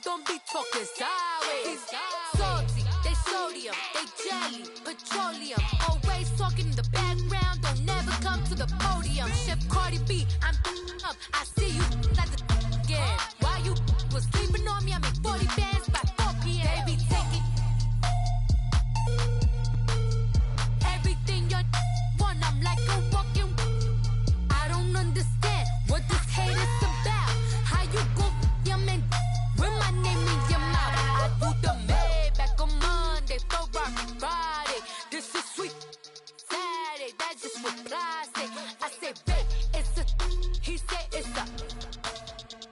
don't be talking sideways. Salty, they sodium, they jelly, petroleum. Always talking in the background, don't never come to the podium. Chef Cardi B, I'm up. I see you like the again. While you was sleeping on me, I make 40 bands by 4 p.m. They be taking everything you want. I'm like a walking. I don't understand what this hate is about. How you go your man with my name in your mouth? I do the Maybach on Monday, Ferrari Friday. This is sweet Saturday, that's just what plastic. I say, babe, it's a. He say it's a.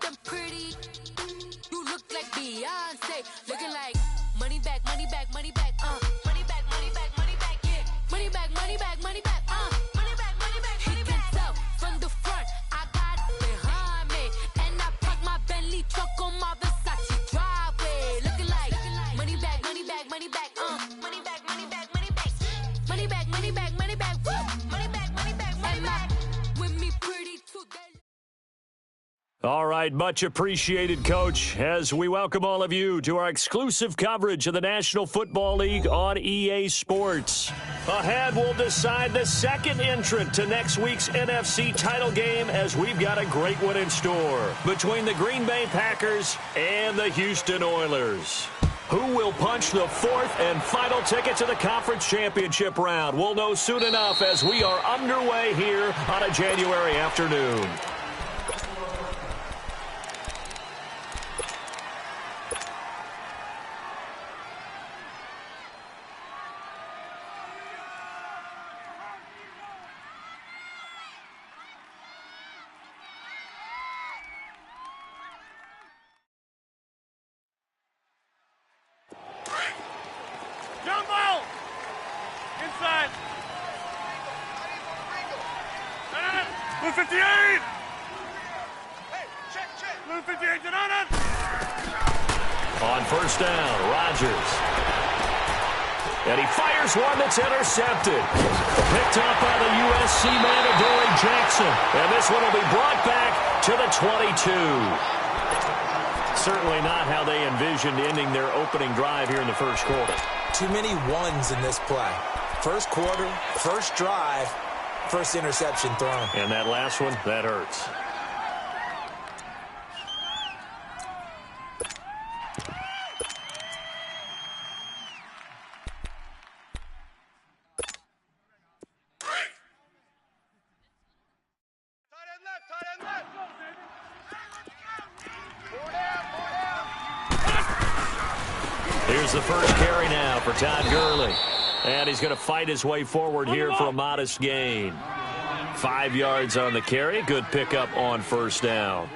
Them pretty. You look like Beyonce, looking like money back, money back, money back, money back, money back, money back, yeah. Money back, money back, money back, money back, money back, money back. He can tell from the front, I got it behind me, and I park my Bentley truck on my Versace driveway, looking like money back, money back, money back, money back, money back, money back, money back, money back, money back, money back, money back, money back. With me pretty today. All right, much appreciated, Coach, as we welcome all of you to our exclusive coverage of the National Football League on EA Sports. Ahead, we'll decide the second entrant to next week's NFC title game, as we've got a great one in store between the Green Bay Packers and the Houston Oilers. Who will punch the fourth and final ticket to the conference championship round? We'll know soon enough as we are underway here on a January afternoon. Jumbo! Inside! Blue 58! Hey, check. Blue 58, get on it! On first down, Rodgers. And he fires one that's intercepted. Picked up by the USC man, Adoree Jackson. And this one will be brought back to the 22. Certainly not how they envisioned ending their opening drive here in the first quarter. Too many ones in this play. First quarter, first drive, first interception thrown. And that last one, that hurts. Here's the first carry now for Todd Gurley. And he's going to fight his way forward here for a modest gain. 5 yards on the carry. Good pickup on first down.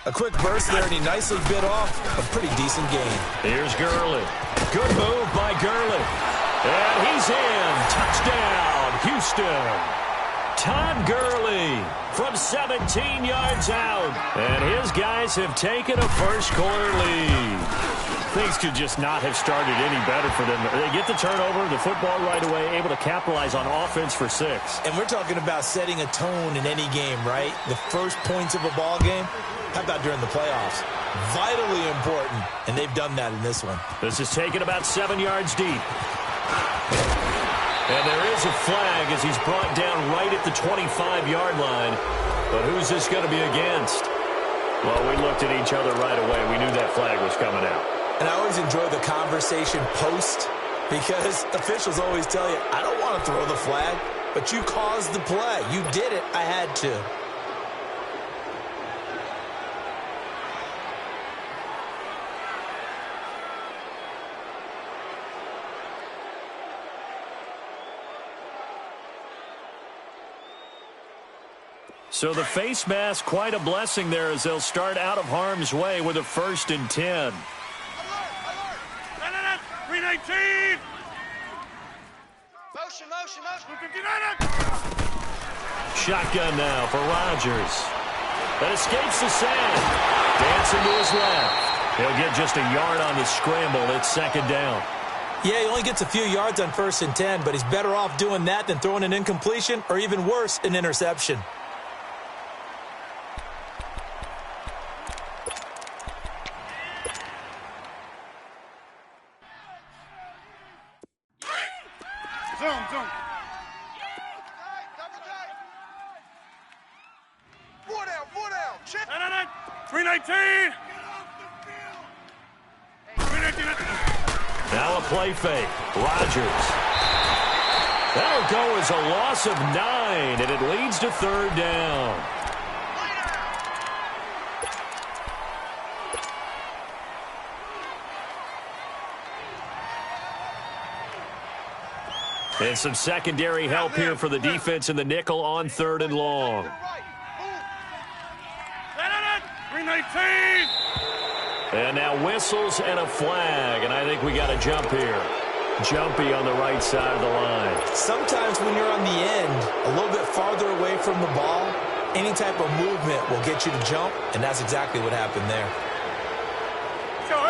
A quick burst there, and he nicely bit off a pretty decent gain. Here's Gurley. Good move by Gurley. And he's in. Touchdown, Houston. Todd Gurley from 17 yards out. And his guys have taken a first quarter lead. Things could just not have started any better for them. They get the turnover, the football right away, able to capitalize on offense for 6. And we're talking about setting a tone in any game, right? The first points of a ball game. How about during the playoffs? Vitally important, and they've done that in this one. This is taken about 7 yards deep. And there is a flag as he's brought down right at the 25-yard line. But who's this going to be against? Well, we looked at each other right away. We knew that flag was coming out. And I always enjoy the conversation post, because officials always tell you, I don't want to throw the flag, but you caused the play. You did it. I had to. So the face mask, quite a blessing there as they'll start out of harm's way with a 1st and 10. 319! Motion. Shotgun now for Rodgers. That escapes the sand. Dancing to his left. He'll get just a yard on the scramble. It's 2nd down. Yeah, he only gets a few yards on 1st and 10, but he's better off doing that than throwing an incompletion or even worse, an interception. 319. 319. Now a play fake. Rodgers. That'll go as a loss of 9, and it leads to third down. And some secondary help here for the defense in the nickel on 3rd and long. 319. And now whistles and a flag, and I think we got a jump here. Jumpy on the right side of the line. Sometimes when you're on the end, a little bit farther away from the ball, any type of movement will get you to jump, and that's exactly what happened there.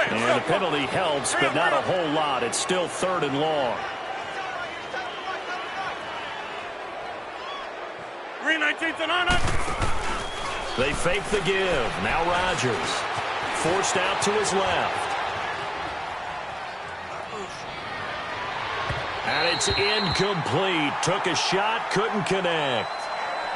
And the penalty helps, but not a whole lot. It's still 3rd and long. 319 to 9. They fake the give. Now Rodgers. Forced out to his left. And it's incomplete. Took a shot, couldn't connect.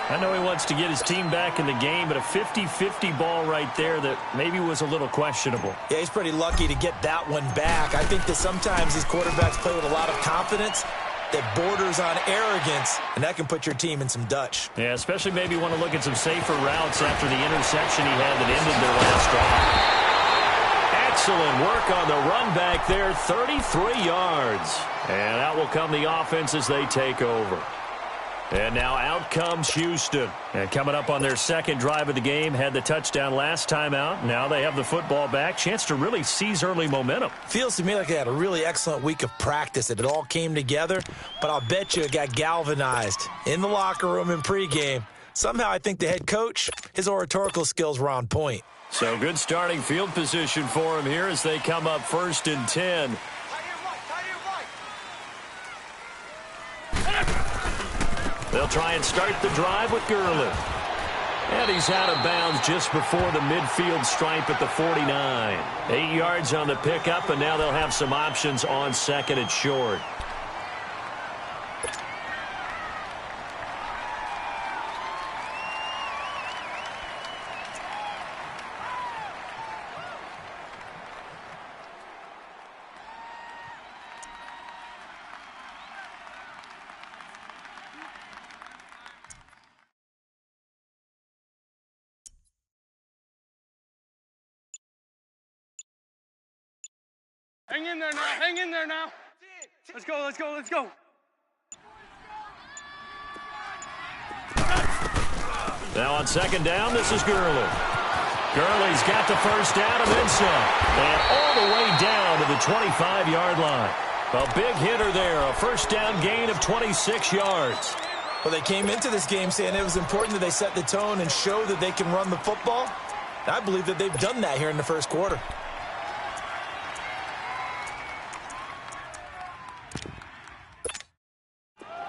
I know he wants to get his team back in the game, but a 50-50 ball right there that maybe was a little questionable. Yeah, he's pretty lucky to get that one back. I think that sometimes these quarterbacks play with a lot of confidence that borders on arrogance, and that can put your team in some Dutch. Yeah, especially maybe want to look at some safer routes after the interception he had that ended their last drive. Excellent work on the run back there, 33 yards. And out will come the offense as they take over. And now out comes Houston. And coming up on their second drive of the game, had the touchdown last time out. Now they have the football back. Chance to really seize early momentum. Feels to me like they had a really excellent week of practice. It all came together, but I'll bet you it got galvanized in the locker room in pregame. Somehow I think the head coach, his oratorical skills were on point. So good starting field position for him here as they come up 1st and 10. They'll try and start the drive with Gurley. And he's out of bounds just before the midfield stripe at the 49. 8 yards on the pickup, and now they'll have some options on 2nd and short. Hang in there now. Hang in there now. Let's go. Let's go. Let's go. Now on 2nd down, this is Gurley. Gurley's got the first down and then some. And all the way down to the 25-yard line. A big hitter there. A first down gain of 26 yards. Well, they came into this game saying it was important that they set the tone and show that they can run the football. I believe that they've done that here in the first quarter.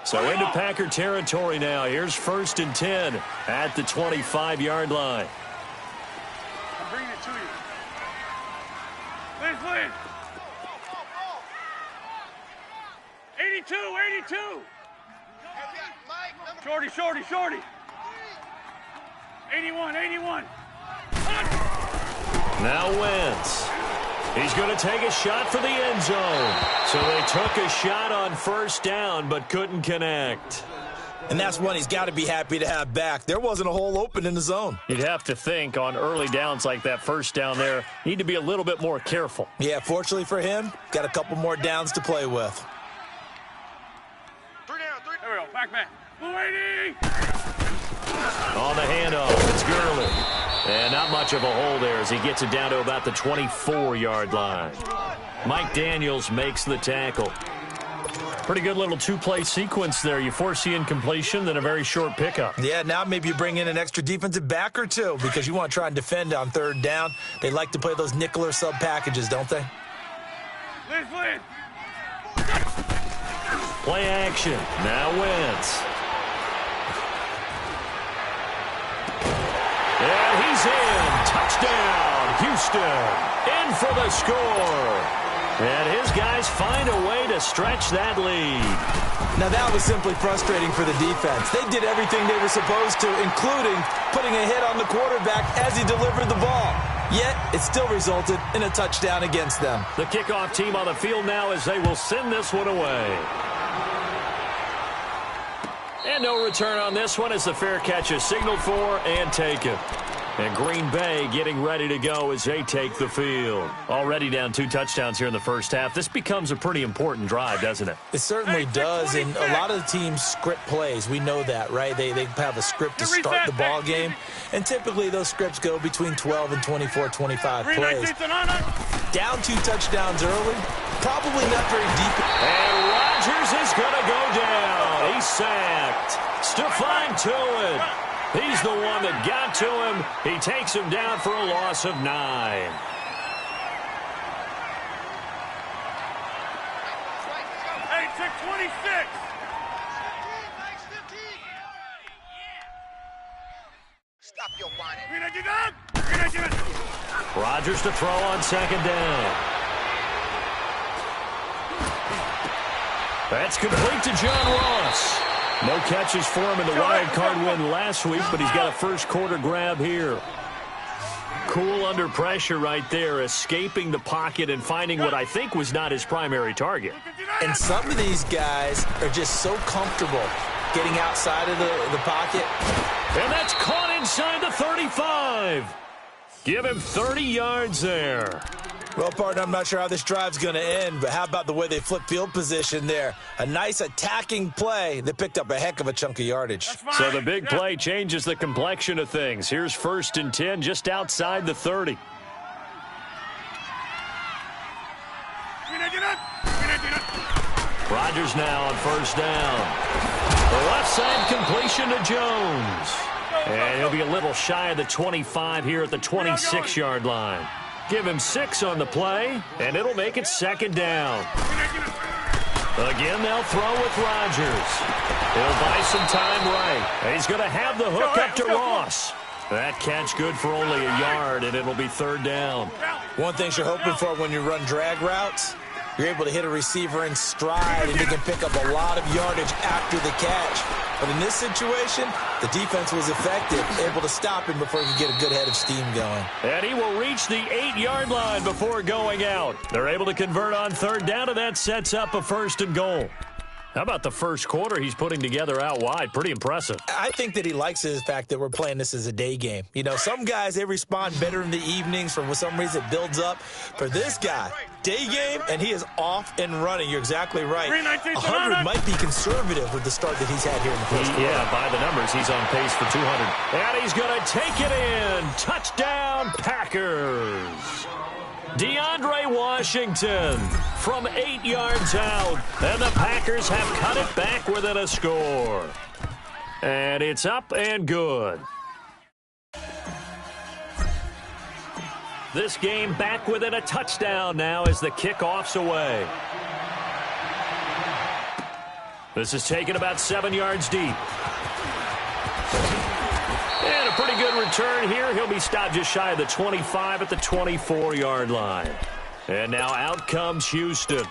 So into Packer territory now. Here's 1st and 10 at the 25-yard line. I'm bringing it to you. Please. 82. Shorty. 81. Now Wentz. He's going to take a shot for the end zone. So they took a shot on 1st down but couldn't connect. And that's one he's got to be happy to have back. There wasn't a hole open in the zone. You'd have to think on early downs like that first down there, need to be a little bit more careful. Yeah, fortunately for him, got a couple more downs to play with. 3 down. There we go. Back man. 280. On the handoff, it's Gurley. And not much of a hole there as he gets it down to about the 24-yard line. Mike Daniels makes the tackle. Pretty good little two-play sequence there. You force the incompletion, then a very short pickup. Yeah, now maybe you bring in an extra defensive back or two because you want to try and defend on 3rd down. They like to play those nickel or sub packages, don't they? Please. Play action. Now Wentz. And he's in. Touchdown, Houston. In for the score. And his guys find a way to stretch that lead. Now that was simply frustrating for the defense. They did everything they were supposed to, including putting a hit on the quarterback as he delivered the ball. Yet, it still resulted in a touchdown against them. The kickoff team on the field now as they will send this one away. And no return on this one as the fair catch is signaled for and taken. And Green Bay getting ready to go as they take the field. Already down 2 touchdowns here in the first half. This becomes a pretty important drive, doesn't it? It certainly does, and a lot of the teams script plays. We know that, right? They have a script to start the ball game, and typically those scripts go between 12 and 24, 25 plays. Down 2 touchdowns early, probably not very deep. And Rodgers is going to go down. He's sacked. Stephon Tuitt. He's the one that got to him. He takes him down for a loss of 9. Hey, check 26. Stop your whining. Rodgers to throw on second down. That's complete to John Ross. No catches for him in the wild card win last week, but he's got a first quarter grab here. Cool under pressure right there, escaping the pocket and finding what I think was not his primary target. And some of these guys are just so comfortable getting outside of the pocket. And that's caught inside the 35. Give him 30 yards there. Well, partner, I'm not sure how this drive's going to end, but how about the way they flip field position there? A nice attacking play that picked up a heck of a chunk of yardage. So the big play changes the complexion of things. Here's 1st and 10 just outside the 30. Rodgers now on 1st down. The left side completion to Jones. And he'll be a little shy of the 25 here at the 26-yard line. Give him 6 on the play, and it'll make it 2nd down. Again, they'll throw with Rodgers. He'll buy some time right. He's going to have the hook up to Ross. That catch good for only a yard, and it'll be 3rd down. One thing you're hoping for when you run drag routes, you're able to hit a receiver in stride, and you can pick up a lot of yardage after the catch. But in this situation, the defense was effective, able to stop him before he could get a good head of steam going. And he will reach the 8-yard line before going out. They're able to convert on 3rd down, and that sets up a 1st and goal. How about the first quarter he's putting together out wide? Pretty impressive. I think that he likes the fact that we're playing this as a day game. You know, some guys, they respond better in the evenings. For some reason, it builds up. For this guy, day game, and he is off and running. You're exactly right. 100 might be conservative with the start that he's had here in the first quarter. Yeah, by the numbers, he's on pace for 200. And he's going to take it in. Touchdown, Packers. DeAndre Washington from 8 yards out. And the Packers have cut it back within a score. And it's up and good. This game back within a touchdown now as the kickoff's away. This is taken about 7 yards deep. And a pretty good return here. He'll be stopped just shy of the 25 at the 24-yard line. And now out comes Houston.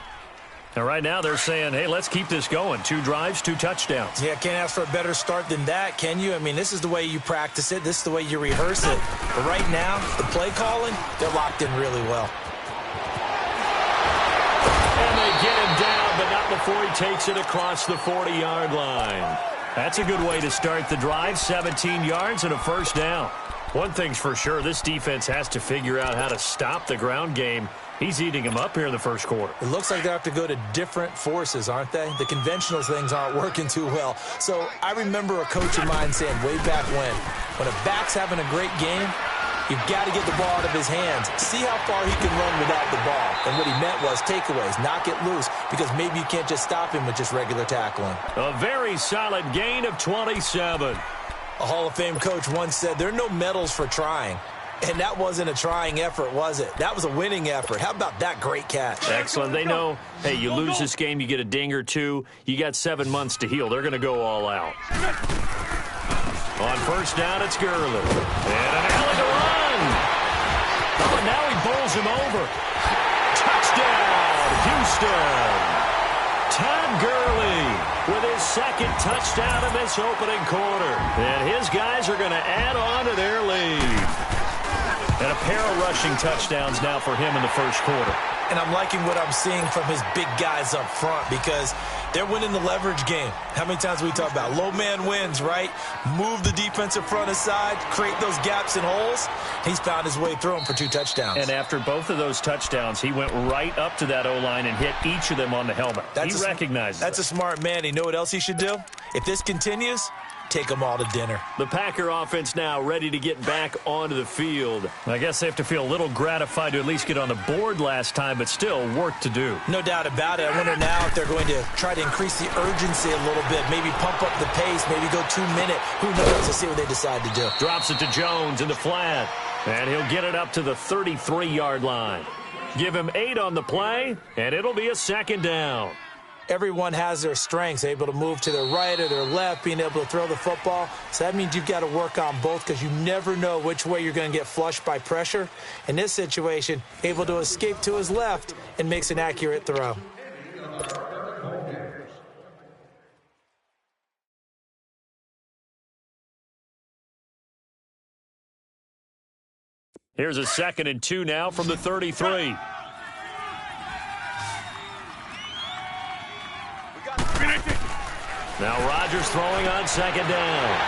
And right now they're saying, hey, let's keep this going. 2 drives, 2 touchdowns. Yeah, can't ask for a better start than that, can you? I mean, this is the way you practice it. This is the way you rehearse it. But right now, the play calling, they're locked in really well. And they get him down, but not before he takes it across the 40-yard line. That's a good way to start the drive. 17 yards and a 1st down. One thing's for sure, this defense has to figure out how to stop the ground game. He's eating him up here in the first quarter. It looks like they have to go to different forces, aren't they? The conventional things aren't working too well. So I remember a coach of mine saying way back when a back's having a great game, you've got to get the ball out of his hands. See how far he can run without the ball. And what he meant was takeaways, knock it loose, because maybe you can't just stop him with just regular tackling. A very solid gain of 27. A Hall of Fame coach once said, there are no medals for trying. And that wasn't a trying effort, was it? That was a winning effort. How about that great catch? Excellent. They know, hey, you lose this game, you get a ding or 2. You got 7 months to heal. They're going to go all out. On 1st down, it's Gurley. And an alley to run. Oh, and now he bowls him over. Touchdown, Houston. Todd Gurley with his 2nd touchdown in this opening quarter. And his guys are going to add on to their lead. And a pair of rushing touchdowns now for him in the first quarter. And I'm liking what I'm seeing from his big guys up front because they're winning the leverage game. How many times we talk about low man wins, right? Move the defensive front aside, create those gaps and holes. He's found his way through them for 2 touchdowns. And after both of those touchdowns, he went right up to that O-line and hit each of them on the helmet. He recognizes That's a smart man. You know what else he should do? If this continues, take them all to dinner. The Packer offense now ready to get back onto the field. I guess they have to feel a little gratified to at least get on the board last time, but still work to do. No doubt about it. I wonder now if they're going to try to increase the urgency a little bit, maybe pump up the pace, maybe go 2-minute. Who knows? Let's see what they decide to do. Drops it to Jones in the flat, and he'll get it up to the 33-yard line. Give him 8 on the play, and it'll be a second down. Everyone has their strengths, able to move to their right or their left, being able to throw the football. So that means you've got to work on both because you never know which way you're going to get flushed by pressure. In this situation, able to escape to his left and makes an accurate throw. Here's a 2nd and 2 now from the 33. Now Rodgers throwing on 2nd down.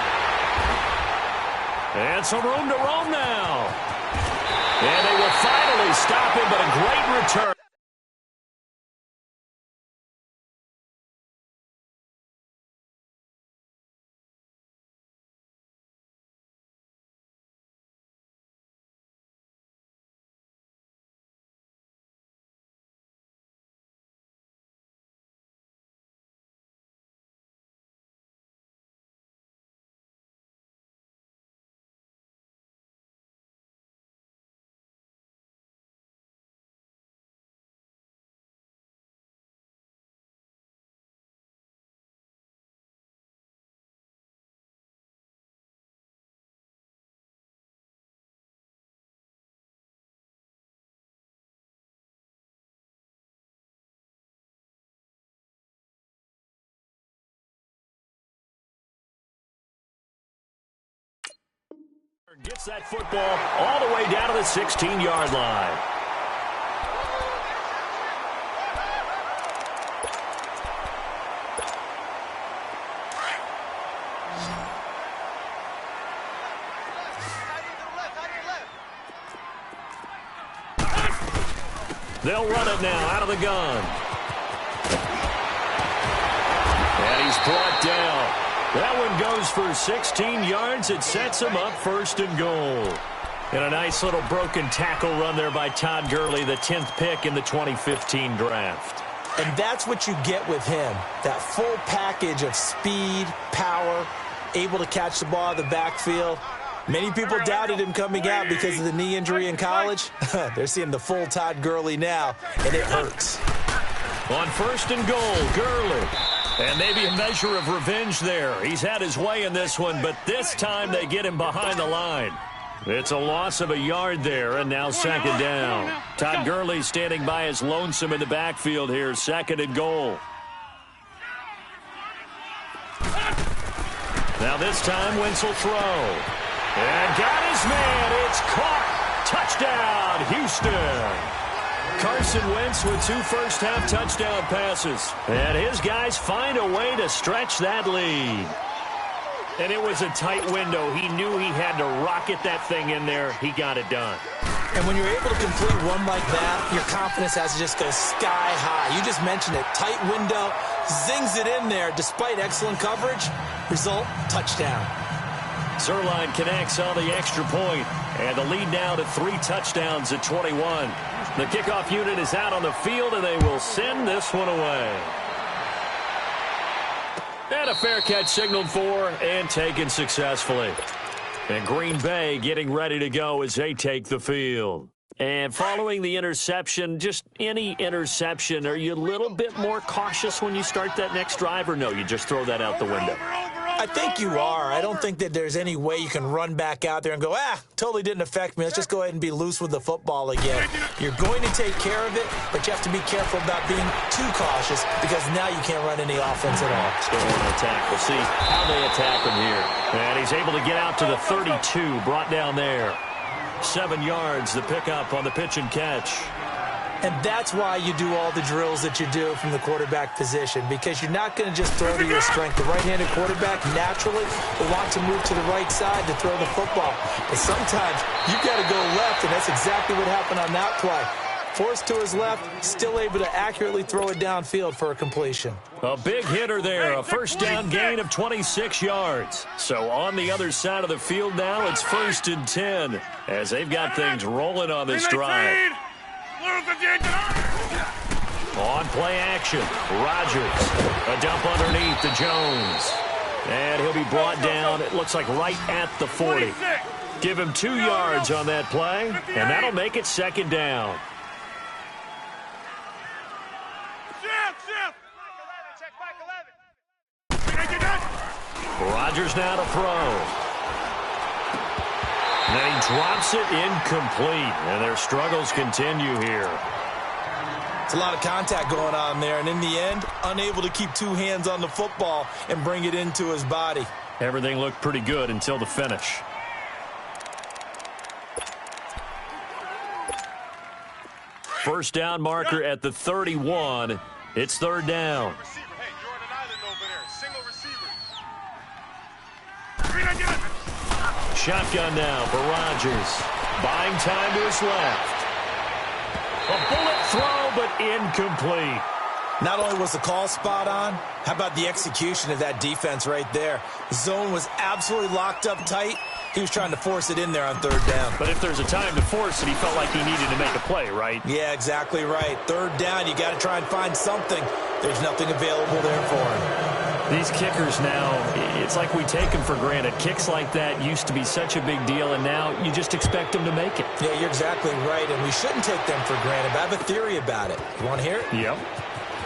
And some room to roam now. And they will finally stop him, but a great return. Gets that football all the way down to the 16-yard line. They'll run it now out of the gun. And he's brought down. That one goes for 16 yards. It sets him up 1st and goal. And a nice little broken tackle run there by Todd Gurley, the 10th pick in the 2015 draft. And that's what you get with him, that full package of speed, power, able to catch the ball out of the backfield. Many people doubted him coming out because of the knee injury in college. They're seeing the full Todd Gurley now, and it hurts. On 1st and goal, Gurley. And maybe a measure of revenge there. He's had his way in this one, but this time they get him behind the line. It's a loss of a yard there, and now 2nd down. Todd Gurley standing by his lonesome in the backfield here, 2nd and goal. Now this time, Wentz will throw. And got his man. It's caught. Touchdown, Houston. Carson Wentz with 2 first-half touchdown passes. And his guys find a way to stretch that lead. And it was a tight window. He knew he had to rocket that thing in there. He got it done. And when you're able to complete one like that, your confidence has to just go sky high. You just mentioned it. Tight window, zings it in there despite excellent coverage. Result, touchdown. Zerline connects on the extra point. And the lead now to 3 touchdowns at 21. The kickoff unit is out on the field, and they will send this one away. And a fair catch signaled for and taken successfully. And Green Bay getting ready to go as they take the field. And following the interception, just any interception, are you a little bit more cautious when you start that next drive, or no, you just throw that out the window? I think you are. I don't think that there's any way you can run back out there and go, totally didn't affect me. Let's just go ahead and be loose with the football again. You're going to take care of it, but you have to be careful about being too cautious because now you can't run any offense at all. Still want to attack. We'll see how they attack him here. And he's able to get out to the 32, brought down there. 7 yards, the pickup on the pitch and catch. And that's why you do all the drills that you do from the quarterback position, because you're not going to just throw to your strength. The right-handed quarterback naturally will want to move to the right side to throw the football. But sometimes you've got to go left, and that's exactly what happened on that play. Forced to his left, still able to accurately throw it downfield for a completion. A big hitter there, a first down gain of 26 yards. So on the other side of the field now, it's 1st and 10 as they've got things rolling on this drive. On play action, Rodgers, a dump underneath to Jones. And he'll be brought down, it looks like right at the 40. Give him 2 yards on that play, and that'll make it 2nd down. Rodgers now to throw. And then he drops it incomplete, and their struggles continue here. It's a lot of contact going on there, and in the end, unable to keep 2 hands on the football and bring it into his body. Everything looked pretty good until the finish. First down marker at the 31. It's 3rd down. Shotgun now for Rodgers. Buying time to his left. A bullet throw, but incomplete. Not only was the call spot on, how about the execution of that defense right there? The zone was absolutely locked up tight. He was trying to force it in there on 3rd down. But if there's a time to force it, he felt like he needed to make a play, right? Yeah, exactly right. 3rd down, you got to try and find something. There's nothing available there for him. These kickers now, it's like we take them for granted. Kicks like that used to be such a big deal, and now you just expect them to make it. Yeah, you're exactly right, and we shouldn't take them for granted. But I have a theory about it. You want to hear it? Yep.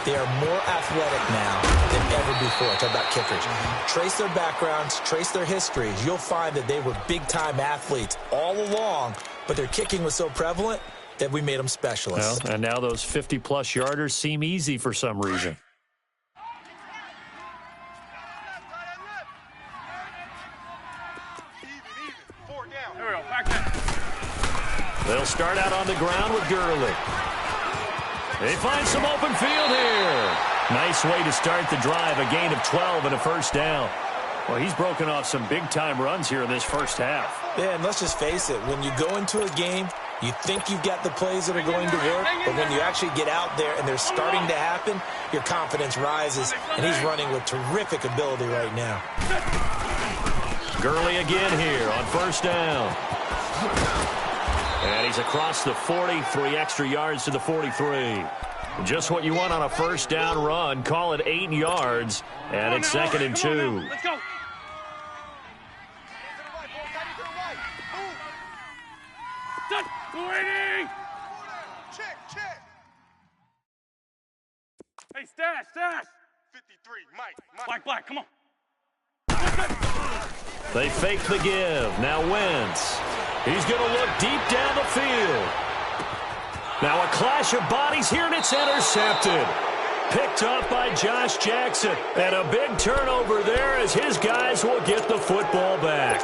They are more athletic now than ever before. Talk about kickers. Trace their backgrounds, trace their histories. You'll find that they were big-time athletes all along, but their kicking was so prevalent that we made them specialists. Well, and now those 50-plus yarders seem easy for some reason. They'll start out on the ground with Gurley. They find some open field here. Nice way to start the drive, a gain of 12 and a first down. Well, he's broken off some big-time runs here in this first half. Yeah, and let's just face it. When you go into a game, you think you've got the plays that are going to work, but when you actually get out there and they're starting to happen, your confidence rises, and he's running with terrific ability right now. Gurley again here on first down. And he's across the 40, 3 extra yards to the 43. Just what you want on a first down run. Call it 8 yards, and it's 2nd and 2. Let's go. Waiting. Check. Hey, stash. 53, Mike. Black, come on. They fake the give. Now Wentz. He's going to look deep down the field. Now a clash of bodies here, and it's intercepted. Picked up by Josh Jackson. And a big turnover there as his guys will get the football back.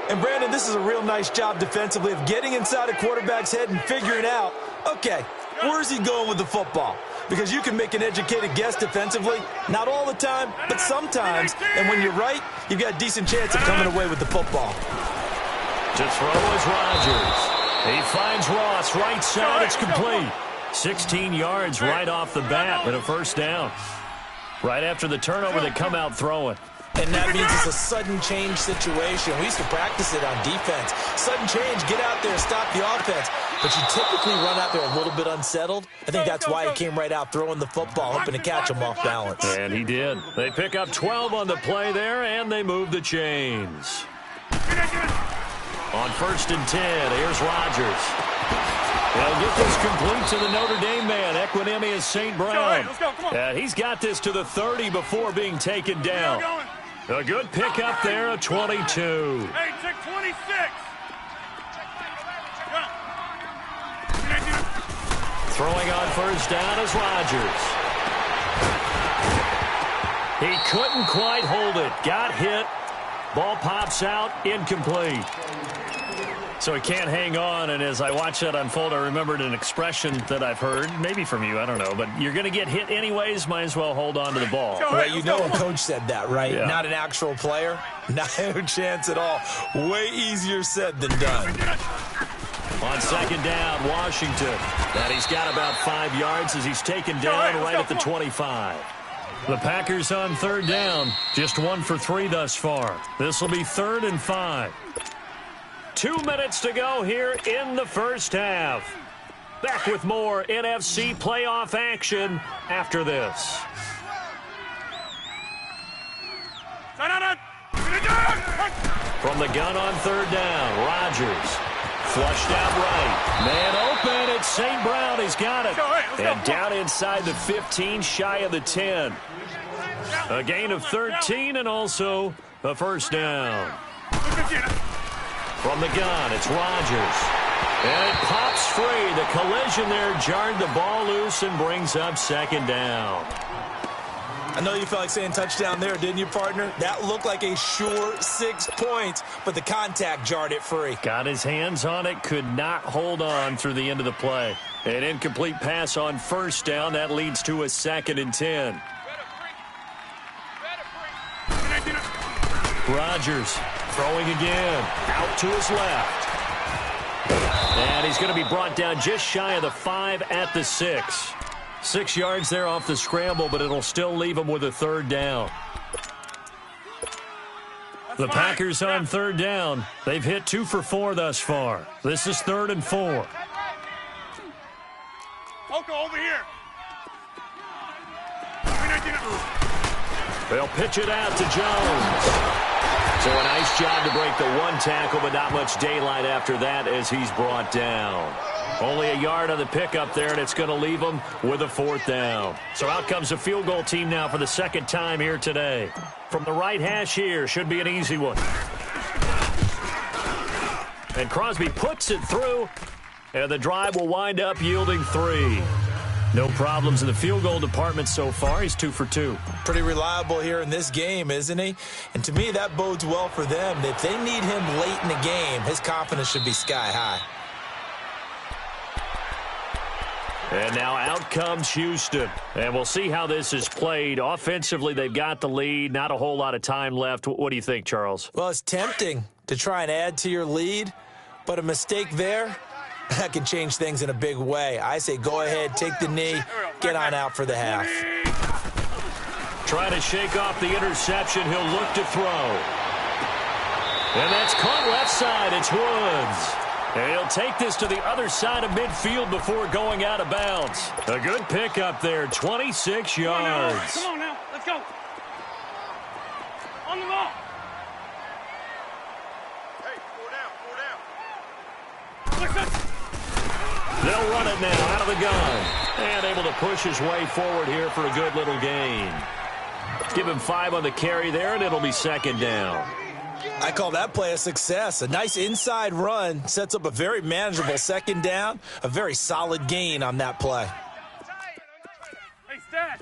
And, Brandon, this is a real nice job defensively of getting inside a quarterback's head and figuring out, okay, where's he going with the football? Because you can make an educated guess defensively, not all the time, but sometimes. And when you're right, you've got a decent chance of coming away with the football. To throw is Rodgers. He finds Ross right side. It's complete. 16 yards right off the bat and a first down. Right after the turnover, they come out throwing. And that means it's a sudden change situation. We used to practice it on defense. Sudden change, get out there, stop the offense. But you typically run out there a little bit unsettled. I think that's why he came right out throwing the football, hoping to catch him off balance. And he did. They pick up 12 on the play there, and they move the chains. On 1st and 10, here's Rodgers. They'll get this complete to the Notre Dame man, Equinemius St. Brown. Let's go, come on. And he's got this to the 30 before being taken down. A good pickup there, a 22. Hey, check 26. Throwing on first down is Rodgers. He couldn't quite hold it. Got hit. Ball pops out, incomplete. So he can't hang on, and as I watch that unfold, I remembered an expression that I've heard, maybe from you, I don't know, but you're going to get hit anyways, might as well hold on to the ball. Well, you know a coach said that, right? Yeah. Not an actual player. No chance at all. Way easier said than done. On second down, Washington. And he's got about 5 yards as he's taken down right at the 25. The Packers on third down, just 1 for 3 thus far. This will be 3rd and 5. 2 minutes to go here in the first half. Back with more NFC playoff action after this. From the gun on third down, Rodgers. Flushed out right. Man open. It's St. Brown. He's got it. And down inside the 15, shy of the 10. A gain of 13 and also a first down. From the gun, it's Rodgers. And it pops free. The collision there jarred the ball loose and brings up second down. I know you felt like saying touchdown there, didn't you, partner? That looked like a sure 6 points, but the contact jarred it free. Got his hands on it, could not hold on through the end of the play. An incomplete pass on first down. That leads to a 2nd and 10. Rodgers throwing again. Out to his left. And he's going to be brought down just shy of the 5 at the 6. 6 yards there off the scramble, but it'll still leave him with a 3rd down. The Packers on third down. They've hit 2 for 4 thus far. This is 3rd and 4. Coco, over here. They'll pitch it out to Jones. So a nice job to break the 1 tackle, but not much daylight after that as he's brought down. Only a yard on the pickup there, and it's going to leave them with a 4th down. So out comes the field goal team now for the 2nd time here today. From the right hash here, should be an easy one. And Crosby puts it through, and the drive will wind up yielding 3. No problems in the field goal department so far. He's 2 for 2. Pretty reliable here in this game, isn't he? And to me, that bodes well for them. If they need him late in the game, his confidence should be sky high. And now out comes Houston. And we'll see how this is played. Offensively, they've got the lead. Not a whole lot of time left. What do you think, Charles? Well, it's tempting to try and add to your lead, but a mistake there, that can change things in a big way. I say go ahead, take the knee, get on out for the half. Trying to shake off the interception. He'll look to throw. And that's caught left side. It's Woods. And he'll take this to the other side of midfield before going out of bounds. A good pickup there, 26 yards. Come on now, let's go. On the ball. Hey, 4 down. They'll run it now out of the gun. And able to push his way forward here for a good little gain. Give him 5 on the carry there, and it'll be 2nd down. I call that play a success. A nice inside run sets up a very manageable 2nd down. A very solid gain on that play. Hey, stash.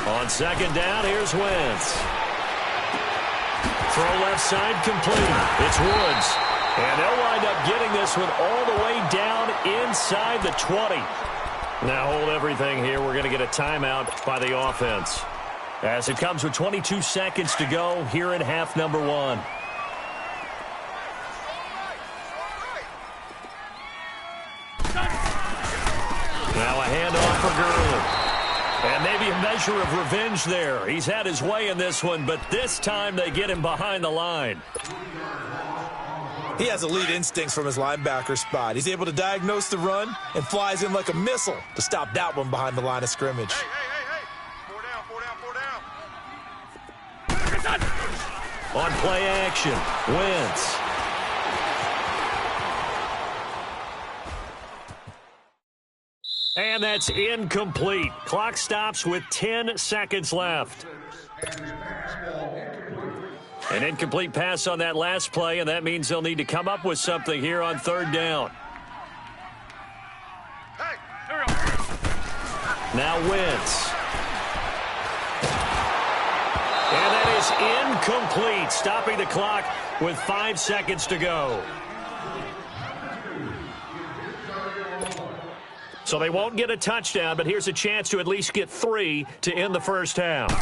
On 2nd down, here's Wentz. Throw left side complete. It's Woods. And they'll wind up getting this one all the way down inside the 20. Now hold everything here. We're going to get a timeout by the offense. As it comes with 22 seconds to go here in half number 1. Now a handoff for Gurley. And maybe a measure of revenge there. He's had his way in this one, but this time they get him behind the line. He has elite instincts from his linebacker spot. He's able to diagnose the run and flies in like a missile to stop that one behind the line of scrimmage. Hey. 4 down. On play action, Wentz. And that's incomplete. Clock stops with 10 seconds left. An incomplete pass on that last play, and that means they'll need to come up with something here on 3rd down. Hey, Now Wentz. And that is incomplete, stopping the clock with 5 seconds to go. So they won't get a touchdown, but here's a chance to at least get 3 to end the first half.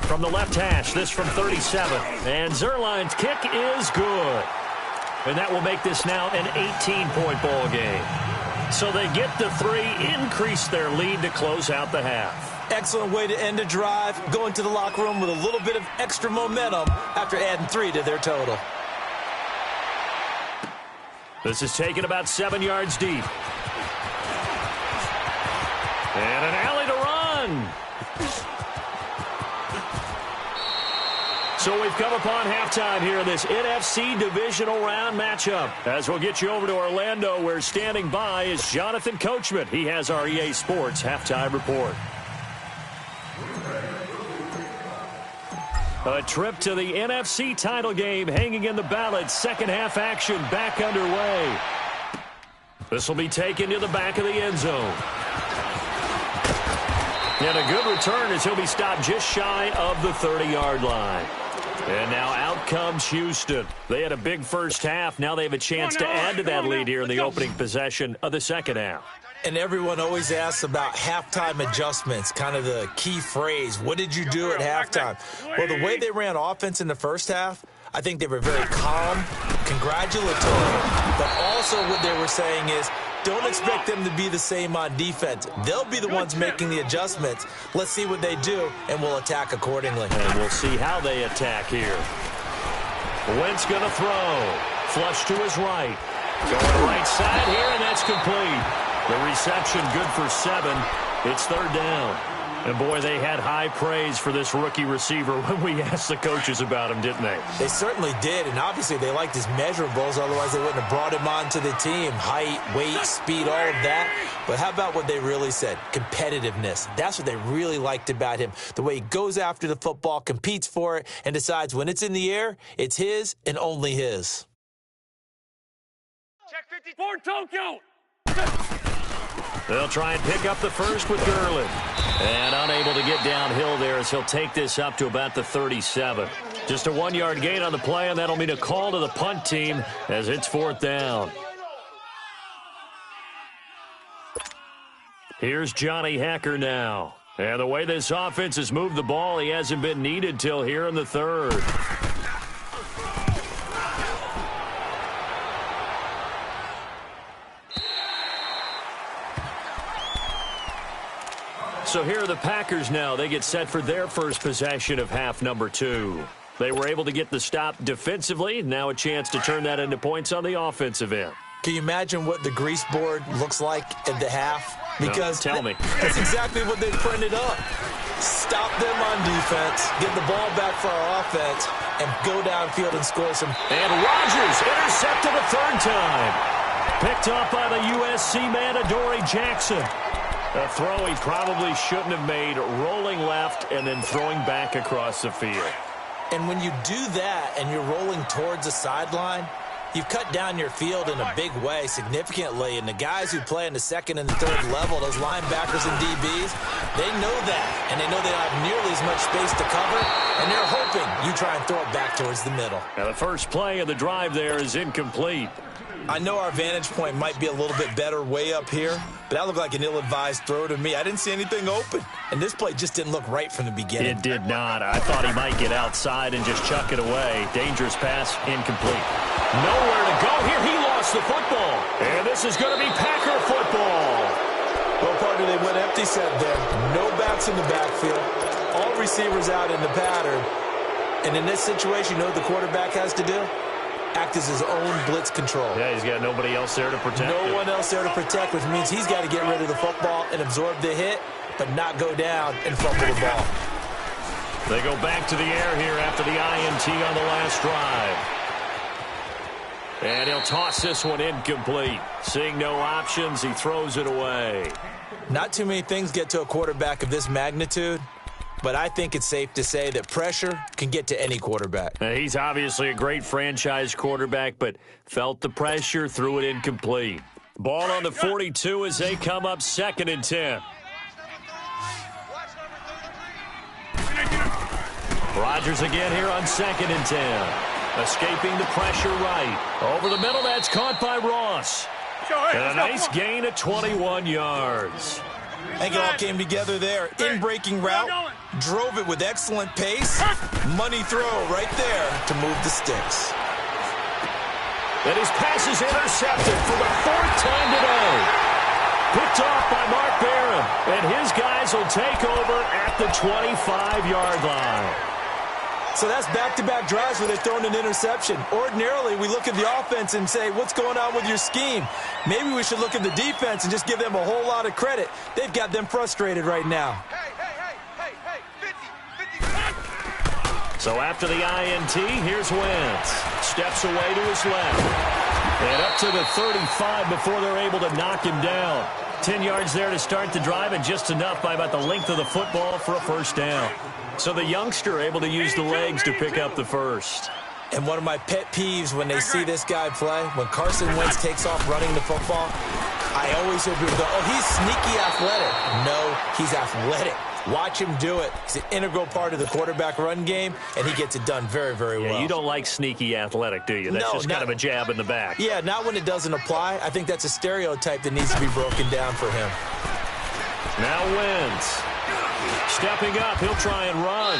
From the left hash, this from 37. And Zerline's kick is good. And that will make this now an 18-point ball game. So they get the 3, increase their lead to close out the half. Excellent way to end a drive, going to the locker room with a little bit of extra momentum after adding 3 to their total. This is taken about 7 yards deep. And an alley to run. So we've come upon halftime here in this NFC divisional round matchup. As we'll get you over to Orlando, where standing by is Jonathan Coachman. He has our EA Sports halftime report. A trip to the NFC title game hanging in the balance. Second half action back underway. This will be taken to the back of the end zone. And a good return as he'll be stopped just shy of the 30-yard line. And now out comes Houston. They had a big first half. Now they have a chance to add to that lead here in the opening possession of the second half. And everyone always asks about halftime adjustments, kind of the key phrase. What did you do at halftime? Well, the way they ran offense in the first half, I think they were very calm, congratulatory, but also what they were saying is, don't expect them to be the same on defense. They'll be the ones making the adjustments. Let's see what they do, and we'll attack accordingly. And we'll see how they attack here. Wentz going to throw. Flush to his right. Going right side here, and that's complete. The reception good for 7. It's third down. And, boy, they had high praise for this rookie receiver when we asked the coaches about him, didn't they? They certainly did, and obviously they liked his measurables. Otherwise, they wouldn't have brought him onto the team. Height, weight, speed, all of that. But how about what they really said? Competitiveness. That's what they really liked about him. The way he goes after the football, competes for it, and decides when it's in the air, it's his and only his. Check 54, Tokyo. They'll try and pick up the first with Gurley. And unable to get downhill there as he'll take this up to about the 37. Just a 1-yard gain on the play, and that'll mean a call to the punt team as it's fourth down. Here's Johnny Hacker now. And the way this offense has moved the ball, he hasn't been needed till here in the third. So here are the Packers now. They get set for their first possession of half number 2. They were able to get the stop defensively. Now a chance to turn that into points on the offensive end. Can you imagine what the grease board looks like at the half? Because no, tell me. That's exactly what they printed up. Stop them on defense, get the ball back for our offense, and go downfield and score some. And Rodgers intercepted a third time. Picked up by the USC man, Adoree Jackson. A throw he probably shouldn't have made, rolling left and then throwing back across the field. And when you do that and you're rolling towards the sideline, you've cut down your field in a big way significantly. And the guys who play in the second and the third level, those linebackers and DBs, they know that. And they know they don't have nearly as much space to cover. And they're hoping you try and throw it back towards the middle. Now the first play of the drive there is incomplete. I know our vantage point might be a little bit better way up here, but that looked like an ill-advised throw to me. I didn't see anything open, and this play just didn't look right from the beginning. It did not. I thought he might get outside and just chuck it away. Dangerous pass, incomplete. Nowhere to go here. He lost the football, and this is going to be Packer football. Well, partner, they went empty set there. No backs in the backfield. All receivers out in the pattern. And in this situation, you know what the quarterback has to do? Act as his own blitz control. Yeah, he's got nobody else there to protect him. No one else there to protect, which means he's got to get rid of the football and absorb the hit, but not go down and fumble the ball. They go back to the air here after the INT on the last drive. And he'll toss this one incomplete. Seeing no options, he throws it away. Not too many things get to a quarterback of this magnitude, but I think it's safe to say that pressure can get to any quarterback. He's obviously a great franchise quarterback, but felt the pressure, threw it incomplete. Ball on the 42 as they come up 2nd and 10. Rodgers again here on 2nd and 10. Escaping the pressure right. Over the middle, that's caught by Ross. And a nice gain of 21 yards. I think it all came together there. In-breaking route, drove it with excellent pace. Money throw right there to move the sticks. And his pass is intercepted for the 4th time today. Picked off by Mark Barron. And his guys will take over at the 25-yard line. So that's back-to-back drives where they're throwing an interception. Ordinarily, we look at the offense and say, what's going on with your scheme? Maybe we should look at the defense and just give them a whole lot of credit. They've got them frustrated right now. Hey, 50. So after the INT, here's Wentz. Steps away to his left. And up to the 35 before they're able to knock him down. 10 yards there to start the drive, and just enough by about the length of the football for a first down. So the youngster able to use the legs to pick up the first. And one of my pet peeves when they see this guy play, when Carson Wentz takes off running the football, I always hear people go, oh, he's sneaky athletic. No, he's athletic. Watch him do it. It's an integral part of the quarterback run game, and he gets it done very, very well. Yeah, you don't like sneaky athletic, do you? That's just kind of a jab in the back. Yeah, not when it doesn't apply. I think that's a stereotype that needs to be broken down for him. Now Wentz. Stepping up, he'll try and run.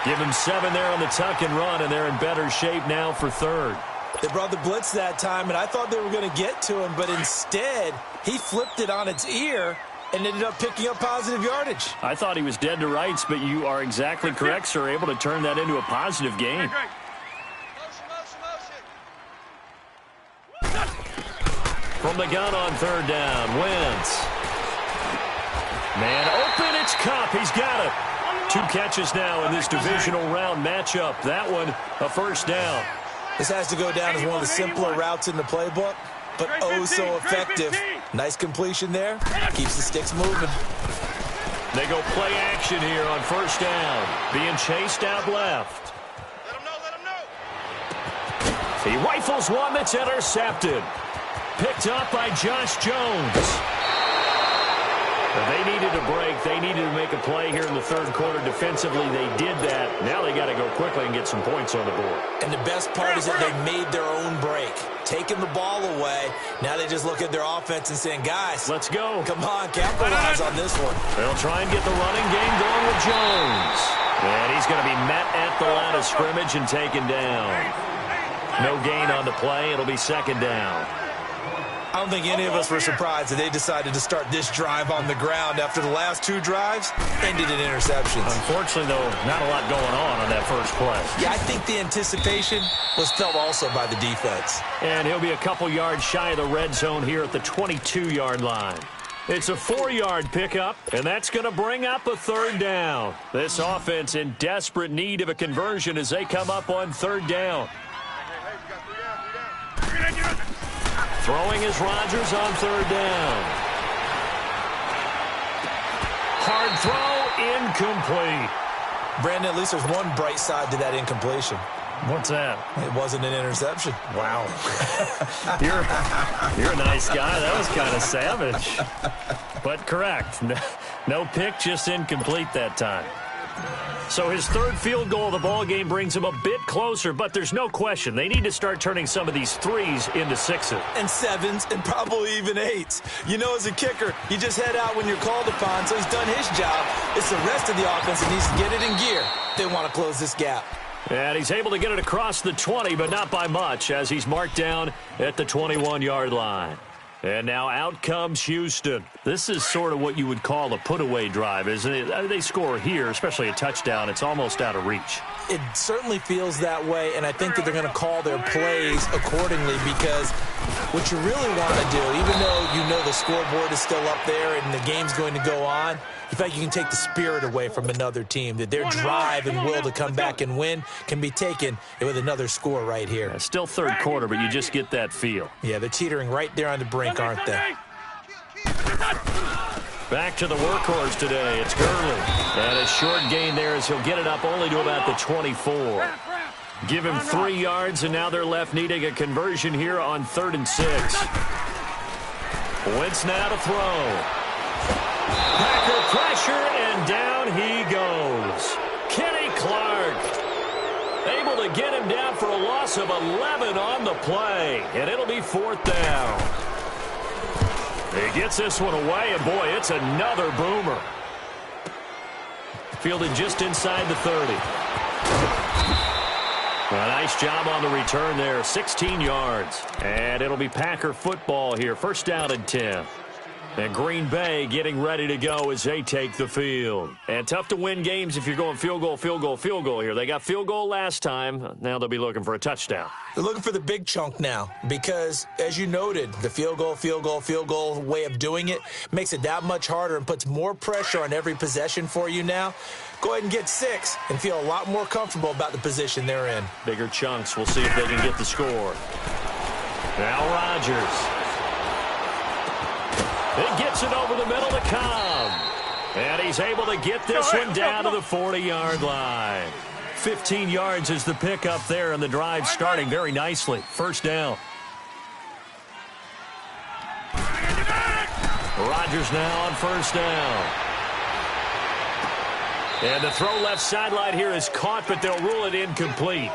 Give him 7 there on the tuck and run, and they're in better shape now for 3rd. They brought the blitz that time, and I thought they were going to get to him, but instead, he flipped it on its ear and ended up picking up positive yardage. I thought he was dead to rights, but you are exactly correct, sir. Able to turn that into a positive gain. From the gun on 3rd down, Wentz. Man open, it's Cup. He's got it. 2 catches now in this divisional round matchup. That one, a first down. This has to go down as one of the simpler routes in the playbook, but oh so effective. Nice completion there. Keeps the sticks moving. They go play action here on first down. Being chased out left. Let him know. He rifles one that's intercepted. Picked up by Josh Jones. They needed a break. They needed to make a play here in the 3rd quarter. Defensively, they did that. Now they got to go quickly and get some points on the board. And the best part is that they made their own break. Taking the ball away. Now they just look at their offense and saying, guys, let's go. Come on, capitalize on this one. They'll try and get the running game going with Jones. And he's going to be met at the line of scrimmage and taken down. No gain on the play. It'll be 2nd down. I don't think any of us were surprised that they decided to start this drive on the ground after the last 2 drives ended in interceptions. Unfortunately, though, not a lot going on that first play. Yeah, I think the anticipation was felt also by the defense. And he'll be a couple yards shy of the red zone here at the 22-yard line. It's a 4-yard pickup, and that's going to bring up a 3rd down. This offense in desperate need of a conversion as they come up on 3rd down. Hey, we got 3 down. Throwing is Rodgers on 3rd down. Hard throw, incomplete. Brandon, at least there's one bright side to that incompletion. What's that? It wasn't an interception. Wow. You're a nice guy. That was kind of savage. But correct. No pick, just incomplete that time. So his 3rd field goal of the ball game brings him a bit closer, but there's no question they need to start turning some of these 3s into 6s. And 7s and probably even 8s. You know, as a kicker, you just head out when you're called upon, so he's done his job. It's the rest of the offense that needs to get it in gear. They want to close this gap. And he's able to get it across the 20, but not by much, as he's marked down at the 21-yard line. And now out comes Houston. This is sort of what you would call a put-away drive, isn't it? They score here, especially a touchdown. It's almost out of reach. It certainly feels that way, and I think that they're going to call their plays accordingly because what you really want to do, even though you know the scoreboard is still up there and the game's going to go on, in fact, you can take the spirit away from another team, that their drive and will to come back and win can be taken with another score right here. It's still 3rd quarter, but you just get that feel. Yeah, they're teetering right there on the brink, aren't they? Back to the workhorse today. It's Gurley. And a short gain there as he'll get it up only to about the 24. Give him 3 yards, and now they're left needing a conversion here on 3rd and 6. Wentz now to throw. Packer pressure, and down he goes. Kenny Clark able able to get him down for a loss of 11 on the play, and it'll be 4th down. He gets this one away, and boy, it's another boomer. Fielded just inside the 30. A nice job on the return there, 16 yards. And it'll be Packer football here, 1st down and 10. And Green Bay getting ready to go as they take the field. And tough to win games if you're going field goal, field goal, field goal here. They got field goal last time. Now they'll be looking for a touchdown. They're looking for the big chunk now because, as you noted, the field goal way of doing it makes it that much harder and puts more pressure on every possession for you now. Go ahead and get 6 and feel a lot more comfortable about the position they're in. Bigger chunks. We'll see if they can get the score. Now Rodgers. He gets it over the middle to Cobb. And he's able to get this one down to the 40-yard line. 15 yards is the pickup there, and the drive starting very nicely. 1st down. Rodgers now on 1st down. And the throw left sideline here is caught, but they'll rule it incomplete.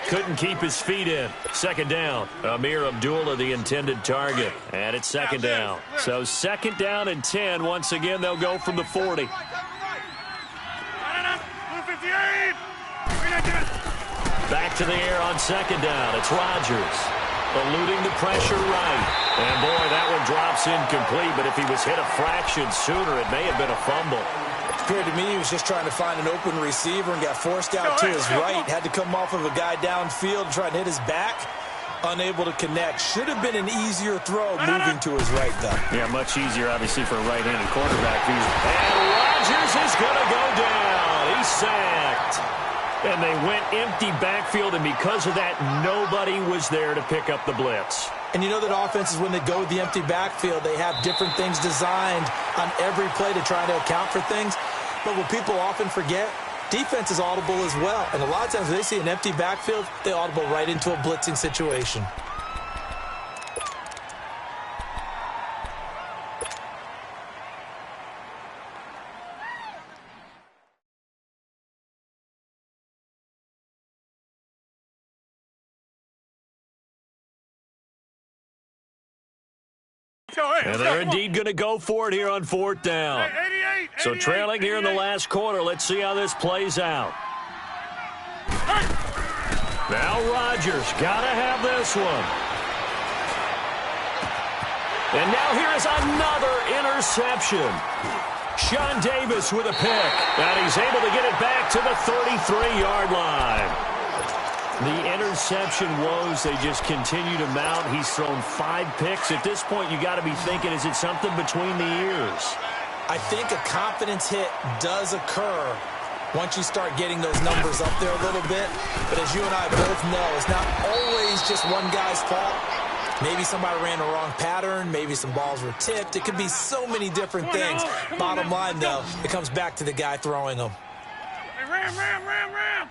Couldn't keep his feet in. 2nd down. Amir Abdullah, the intended target. And it's 2nd down. So 2nd down and 10. Once again, they'll go from the 40. Back to the air on 2nd down. It's Rodgers. Eluding the pressure right. And boy, that one drops incomplete. But if he was hit a fraction sooner, it may have been a fumble. Appeared to me he was just trying to find an open receiver and got forced out to his right. Had to come off of a guy downfield and try to hit his back. Unable to connect. Should have been an easier throw moving to his right, though. Yeah, much easier, obviously, for a right-handed quarterback. And Rodgers is going to go down. He's sacked. And they went empty backfield, and because of that, nobody was there to pick up the blitz. And you know that offenses, when they go with the empty backfield, they have different things designed on every play to try to account for things. But what people often forget, defense is audible as well. And a lot of times when they see an empty backfield, they audible right into a blitzing situation. And they're indeed going to go for it here on 4th down. So trailing here in the last quarter. Let's see how this plays out. Now Rodgers got to have this one. And now here is another interception. Sean Davis with a pick. And he's able to get it back to the 33-yard line. The interception woes, they just continue to mount. He's thrown 5 picks. At this point, you got to be thinking, is it something between the ears? I think a confidence hit does occur once you start getting those numbers up there a little bit. But as you and I both know, it's not always just one guy's fault. Maybe somebody ran the wrong pattern. Maybe some balls were tipped. It could be so many different things. Bottom line, though, it comes back to the guy throwing them. Hey, ram.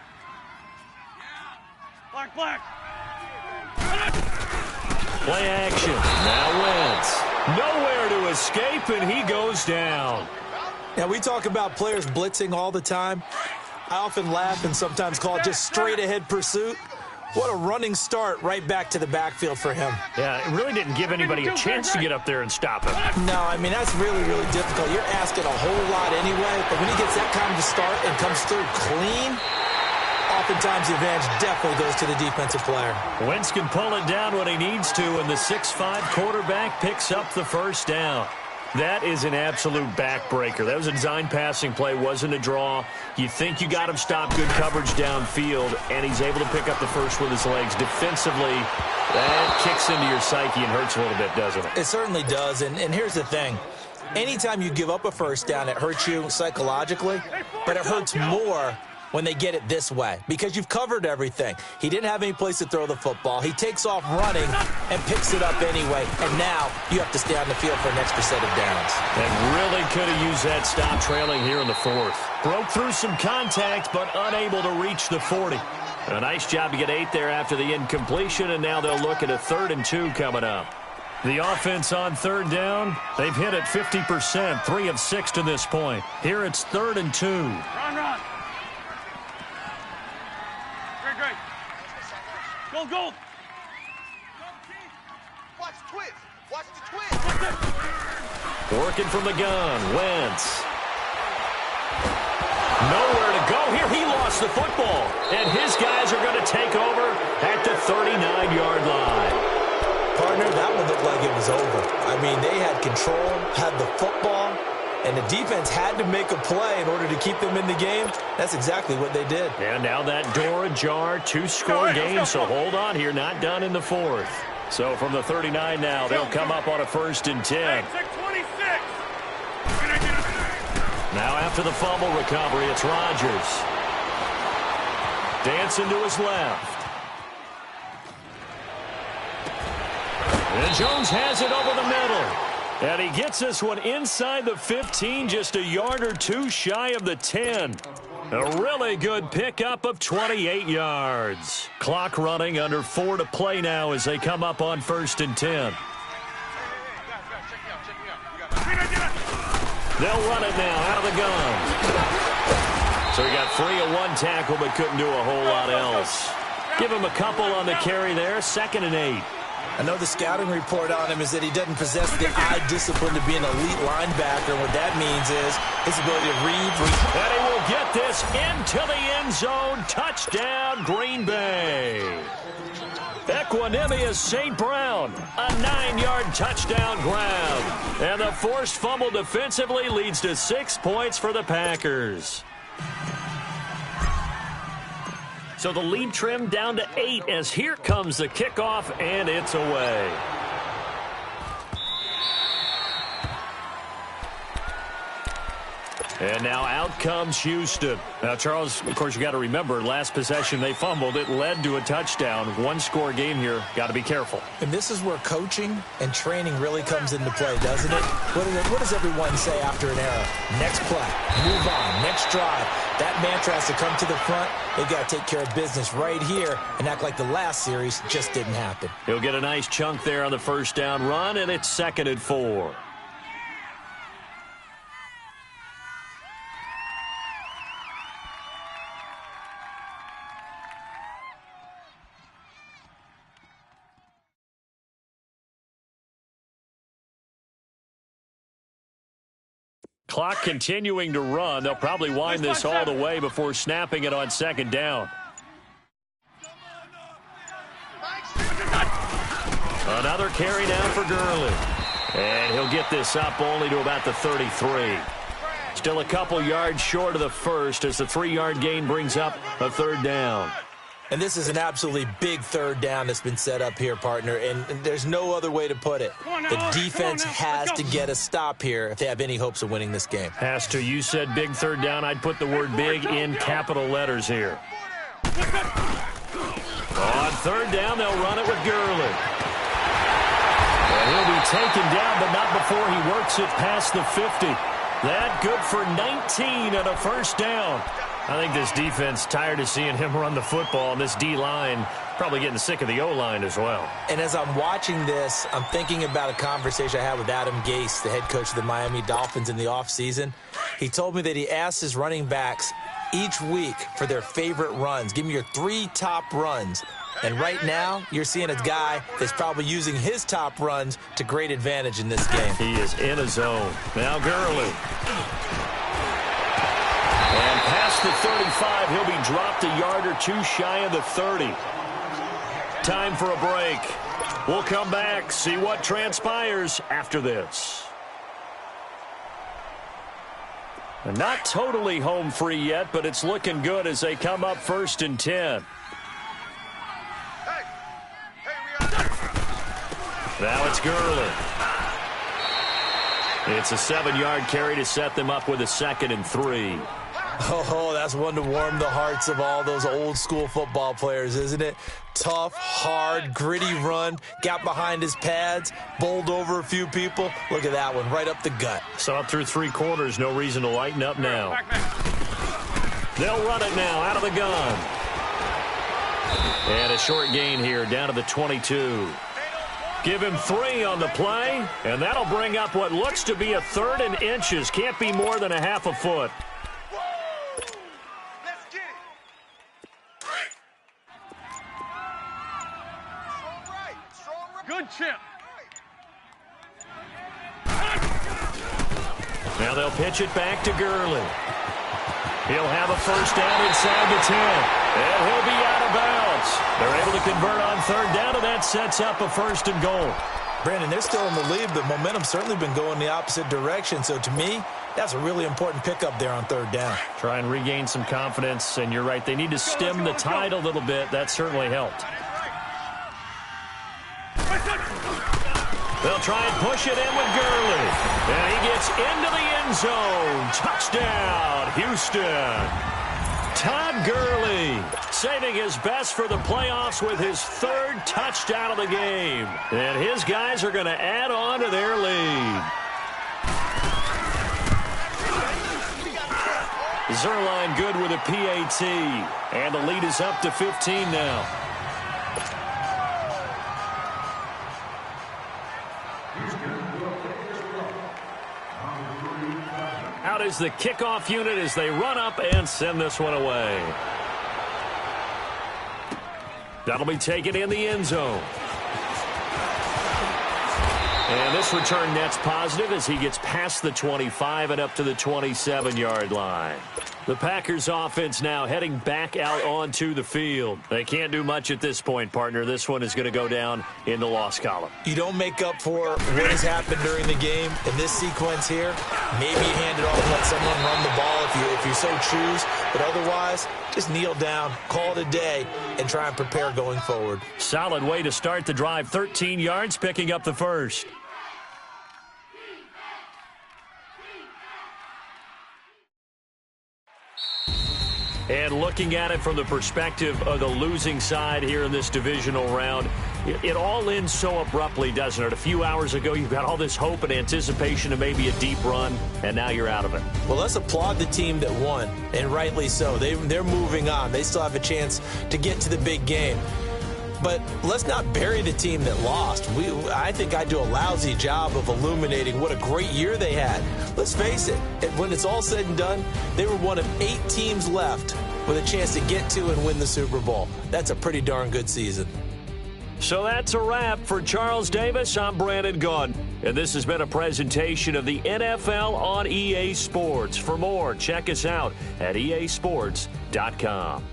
Black. Play action. Now Wentz. Nowhere to escape, and he goes down. Now, we talk about players blitzing all the time. I often laugh and sometimes call it just straight-ahead pursuit. What a running start right back to the backfield for him. Yeah, it really didn't give anybody a chance to get up there and stop him. No, I mean, that's really, really difficult. You're asking a whole lot anyway, but when he gets that kind of start and comes through clean, oftentimes the advantage definitely goes to the defensive player. Wentz can pull it down when he needs to, and the 6'5" quarterback picks up the 1st down. That is an absolute backbreaker. That was a design passing play, wasn't a draw. You think you got him stopped, good coverage downfield, and he's able to pick up the first with his legs. Defensively, that kicks into your psyche and hurts a little bit, doesn't it? It certainly does, and here's the thing. Anytime you give up a 1st down, it hurts you psychologically, but it hurts more when they get it this way, because you've covered everything. He didn't have any place to throw the football. He takes off running and picks it up anyway, and now you have to stay on the field for an extra set of downs. And really could have used that stop trailing here in the 4th. Broke through some contact, but unable to reach the 40. A nice job to get 8 there after the incompletion, and now they'll look at a 3rd and 2 coming up. The offense on 3rd down, they've hit it 50%, 3 of 6 to this point. Here it's 3rd and 2. Run. Go, go. Watch the twist. Watch the twist. Working from the gun, Wentz. Nowhere to go here. He lost the football. And his guys are going to take over at the 39-yard line. Partner, that one looked like it was over. I mean, they had control, had the football, and the defense had to make a play in order to keep them in the game. That's exactly what they did. And now that door ajar, two-score game, so hold on here, not done in the fourth. So from the 39 now, they'll come up on a 1st and 10. Now after the fumble recovery, it's Rodgers. Dancing to his left. And Jones has it over the middle. And he gets this one inside the 15, just a yard or two shy of the 10. A really good pickup of 28 yards. Clock running, under 4 to play now as they come up on 1st and 10. They'll run it now out of the gun. So he got free of one tackle but couldn't do a whole lot else. Give him a couple on the carry there, 2nd and 8. I know the scouting report on him is that he doesn't possess the eye discipline to be an elite linebacker. What that means is his ability to read. And he will get this into the end zone. Touchdown, Green Bay. Equanimous St. Brown, a 9-yard touchdown grab. And the forced fumble defensively leads to 6 points for the Packers. So the lead trimmed down to 8 as here comes the kickoff, and it's away. And now out comes Houston. Now, Charles, of course, you got to remember, last possession they fumbled. It led to a touchdown. One-score game here. Got to be careful. And this is where coaching and training really comes into play, doesn't it? What does everyone say after an error? Next play, move on, next drive. That mantra has to come to the front. They've got to take care of business right here and act like the last series just didn't happen. He'll get a nice chunk there on the first down run, and it's 2nd and 4. Clock continuing to run. They'll probably wind this all the way before snapping it on 2nd down. Another carry down for Gurley. And he'll get this up only to about the 33. Still a couple yards short of the first as the 3-yard gain brings up a 3rd down. And this is an absolutely big 3rd down that's been set up here, partner, and there's no other way to put it. The defense has to get a stop here if they have any hopes of winning this game. Has to. You said big 3rd down. I'd put the word big in capital letters here. On 3rd down, they'll run it with Gurley. And he'll be taken down, but not before he works it past the 50. That good for 19 and a 1st down. I think this defense tired of seeing him run the football, and this D-line probably getting sick of the O-line as well. And as I'm watching this, I'm thinking about a conversation I had with Adam Gase, the head coach of the Miami Dolphins, in the offseason. He told me that he asked his running backs each week for their favorite runs. Give me your 3 top runs. And right now, you're seeing a guy that's probably using his top runs to great advantage in this game. He is in a zone. Now Gurley. And past the 35, he'll be dropped a yard or two shy of the 30. Time for a break. We'll come back, see what transpires after this. And not totally home free yet, but it's looking good as they come up 1st and 10. Now it's Gurley. It's a 7-yard carry to set them up with a 2nd and 3. Oh, that's one to warm the hearts of all those old school football players, isn't it? Tough, hard, gritty run, got behind his pads, bowled over a few people. Look at that one, right up the gut. So up through 3 quarters, no reason to lighten up now. They'll run it now out of the gun. And a short gain here down to the 22. Give him 3 on the play, and that'll bring up what looks to be a 3rd and inches. Can't be more than a half a foot. Now they'll pitch it back to Gurley. He'll have a first down inside the 10. And he'll be out of bounds. They're able to convert on third down, and that sets up a first and goal. Brandon, they're still in the lead, but momentum's certainly been going the opposite direction. So to me, that's a really important pickup there on third down. Try and regain some confidence, and you're right. They need to stem the tide a little bit. That certainly helped. They'll try and push it in with Gurley. And he gets into the end zone. Touchdown, Houston. Todd Gurley saving his best for the playoffs with his third touchdown of the game. And his guys are going to add on to their lead. Zerline good with a PAT. And the lead is up to 15 now. Out is the kickoff unit as they run up and send this one away. That'll be taken in the end zone. And this return net's positive as he gets past the 25 and up to the 27-yard line. The Packers offense now heading back out onto the field. They can't do much at this point, partner. This one is going to go down in the loss column. You don't make up for what has happened during the game in this sequence here. Maybe you hand it off and let someone run the ball if you so choose. But otherwise, just kneel down, call it a day, and try and prepare going forward. Solid way to start the drive. 13 yards, picking up the first. And looking at it from the perspective of the losing side here in this divisional round, it all ends so abruptly, doesn't it? A few hours ago, you've got all this hope and anticipation of maybe a deep run, and now you're out of it. Well, let's applaud the team that won, and rightly so. They're moving on. They still have a chance to get to the big game. But let's not bury the team that lost. I think I do a lousy job of illuminating what a great year they had. Let's face it, when it's all said and done, they were one of 8 teams left with a chance to get to and win the Super Bowl. That's a pretty darn good season. So that's a wrap for Charles Davis. I'm Brandon Gaudin, and this has been a presentation of the NFL on EA Sports. For more, check us out at easports.com.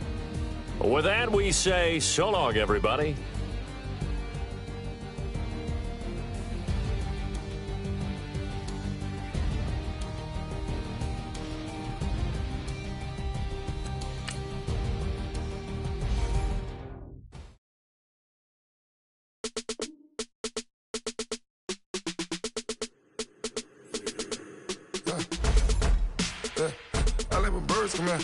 With that, we say so long, everybody. I let my birds come in.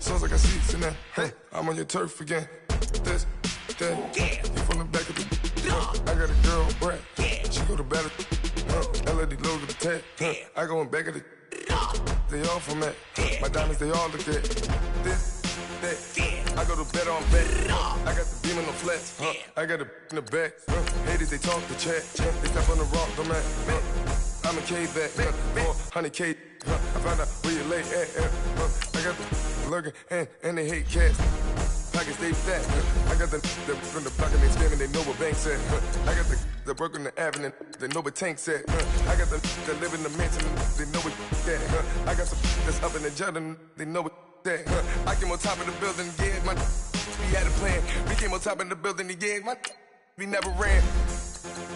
Sounds like I see seats in there. Hey, I'm on your turf again. This, that, you from the back of the. I got a girl, Brad. She go to battle. LED logo the tag. I go in back of the. They all from that. My diamonds, they all look at. This, that. I go to bed on bed. I got the beam in the flats. I got the in the back. Haters, they talk the chat. They step on the rock, the man. I'm a K-back. 400K. I found out where you lay at. I got the lurking and they hate cats. Pockets stay fat. I got the from the pocket they screaming, they know what banks at. I got the work on the avenue, they know what tanks at. I got the live in the mansion, they know what that. I got some that's up in the Jordan, they know what that. I came on top of the building, yeah, we had a plan. We came on top of the building, yeah, we never ran.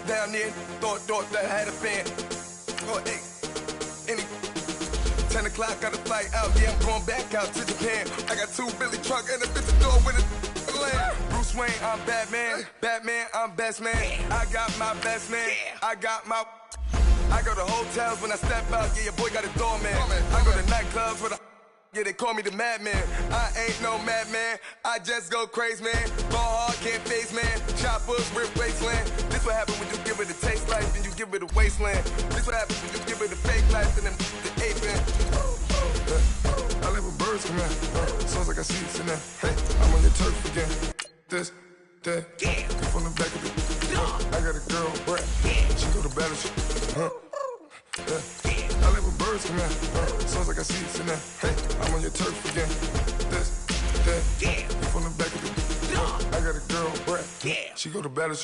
Down there, thought that I had a fan. Oh, hey, any 10 o'clock, got a flight out. Yeah, I'm going back out to Japan. I got 2 Billy truck and a bitch door with a land. Bruce Wayne, I'm Batman. Batman, I'm best man. I got my best man. I go to hotels when I step out. Yeah, your boy got a doorman. I go to nightclubs with a. Yeah, they call me the madman. I ain't no madman. I just go crazy, man. Ball hard, can't face, man. Choppers, rip wasteland. This what happens when you give it a taste life and you give it a wasteland. This what happens when you give it a fake life and then the ape in. I let my birds come in. Sounds like I see it's in there. Hey, I'm on your turf again. This, that. You from the back of the. I got a girl, Brad. She go to battle. I let my birds come in. Sounds like I see it's in there. Hey, I'm on your turf again. This, that. You from the back of the. I got a girl, Brad. She go to battle.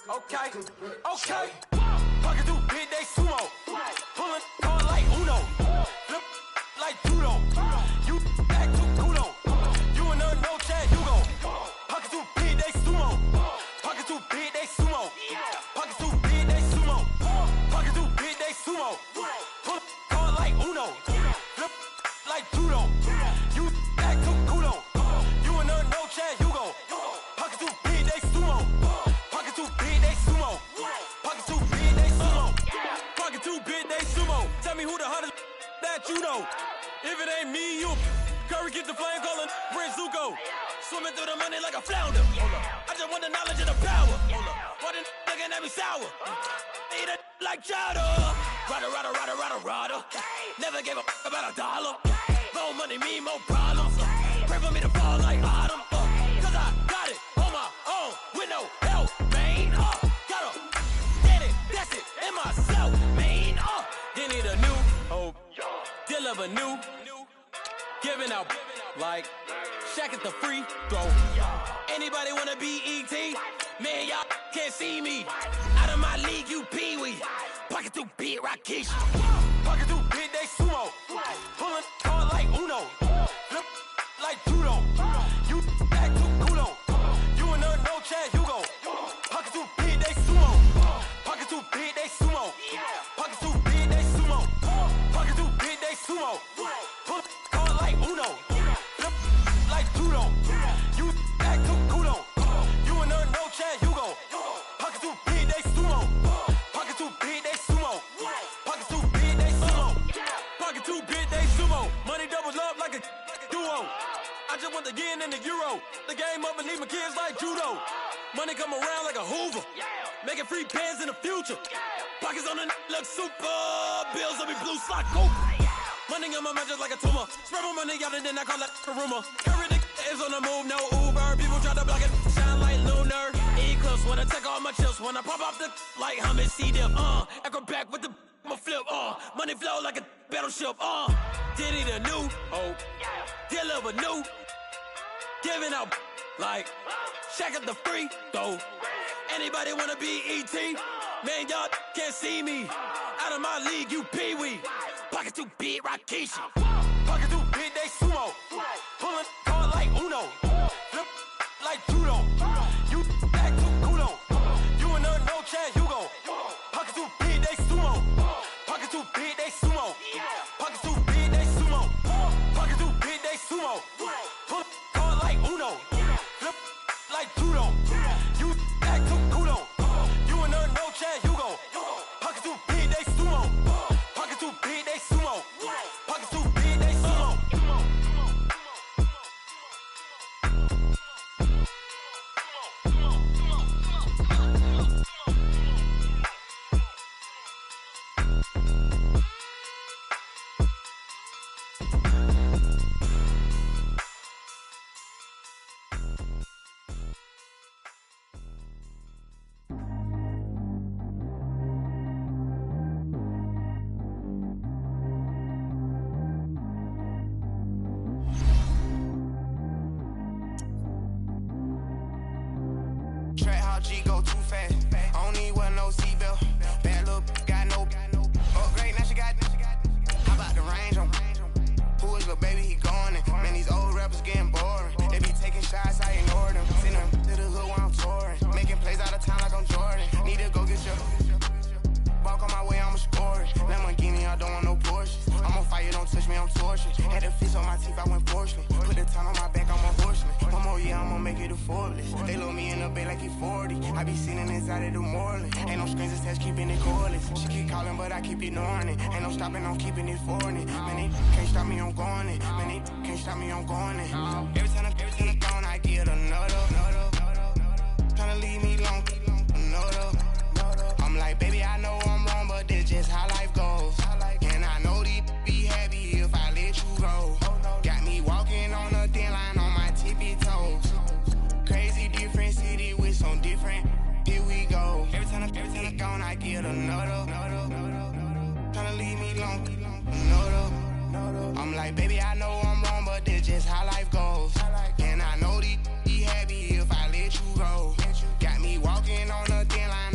Okay, okay. Pocket too big, they sumo. Pulling on like Uno. Flip like judo. You act too kudo. You and her no chat, you go. Pocket too big, they sumo. Pocket too big, they sumo. Pocket too big, they sumo. Pocket too big, they sumo. Pull on like Uno. Flip like judo. You act too kudo. You and her no chat, you go. Pocket too big, they sumo. Pocket too big, they sumo. Pocket too big, they sumo. Pocket too big, they sumo. Tell me who the hottest that you know. If it ain't me, you Curry get the flame calling Prince Zuko. Swimming through the money like a flounder. I just want the knowledge and the power. Why the looking at me sour? Eat it like chowder. Rada. Never gave a about $1. More money, me, more problems. Pray for me to fall like autumn. Cause I got it on my own with no help, man. Gotta get it, that's it, in myself, man. They need a new hope, deal of a new, giving out like Shaq at the free throw. Anybody wanna be ET? Man, y'all can't see me. Out of my league, you pee-wee. Pocket too big, Rakesh. Pocket too big, they sumo. Pulling on like Uno. Flip like judo. You act too kudo. You and her no chat, you go. Pocket too big, they sumo. Pocket too big, they sumo. Pocket too big, they sumo. Pocket too big, they sumo. Pull on like Uno. Flip like judo. You act too kudo. You and her no chat, you go. Pocket too big, they sumo. Pocket too big, they sumo. Pocket too big, they sumo. Pocket too big, they sumo. Money doubles up like a duo. I just want the yen and the euro. The game up and leave my kids like judo. Money come around like a Hoover. Making free bands in the future. Pockets on the look super. Bills on me blue slot coke. Money on my mind just like a tumor. Spread my money out and then I call it a rumor. Curry the is on the move, no Uber. People try to block it, shine like lunar. Eclipse when I take all my chips. When I pop off the like hummus, C-dip. Echo back with the flip. Money flow like a battleship. Diddy the new hope. Deliver new. Giving out like Shaq at the free throw. Anybody wanna be ET? Man, y'all can't see me. Out of my league, you pee-wee. Pocket too big, Rakesh. Pocket too big, they sumo. Pulling on like Uno. Flip like judo. You act too kudo. You and her no chat, you go. Pocket too big, they sumo. Pocket too big, they sumo. Pocket too big, they sumo. Pocket too big, they sumo. Pull on like Uno. Flip like judo. You act too kudo. You and her no chat, you go. Pocket too big, they sumo. Pocket too big, they sumo. Pocket too big, they sumo. Track how G go too fast. I don't need wear no seatbelt. Bad little got no upgrade. Now she got. How about the range on? Who is the baby? He going in. Man, these old rappers getting boring. They be taking shots, I ignore them. Send them to the hood while I'm touring. Making plays out of town like I'm Jordan. Need to go get your. Walk on my way, I'ma score it. Lamborghini, I don't want no Porsches. I'm on fire, don't touch me, I'm tortured. Had the fist on my teeth, I went porcelain. Put the time on my back, I'm a horseman. One more year, I'ma make it affordless. They load me in the bay like he 40. I be sitting inside of the Moreland. Ain't no screens attached, keeping it cordless. She keep calling, but I keep ignoring it. Ain't no stopping, I'm keeping it for it. Man, they can't stop me, I'm going it. Man, they can't stop me, I'm going it. Every time I gone, I get another. Tryna leave me long, another. I'm like, baby, I know I'm wrong, but this just how life goes. And I know these be happy if I let you go. Got me walking on a thin line on my tippy toes. Crazy different city with some different. Here we go. Every time I gone, I get another. Tryna leave me long, another. I'm like, baby, I know I'm wrong, but this just how life goes. And I know these be happy if I let you go. Got me walking on a thin line.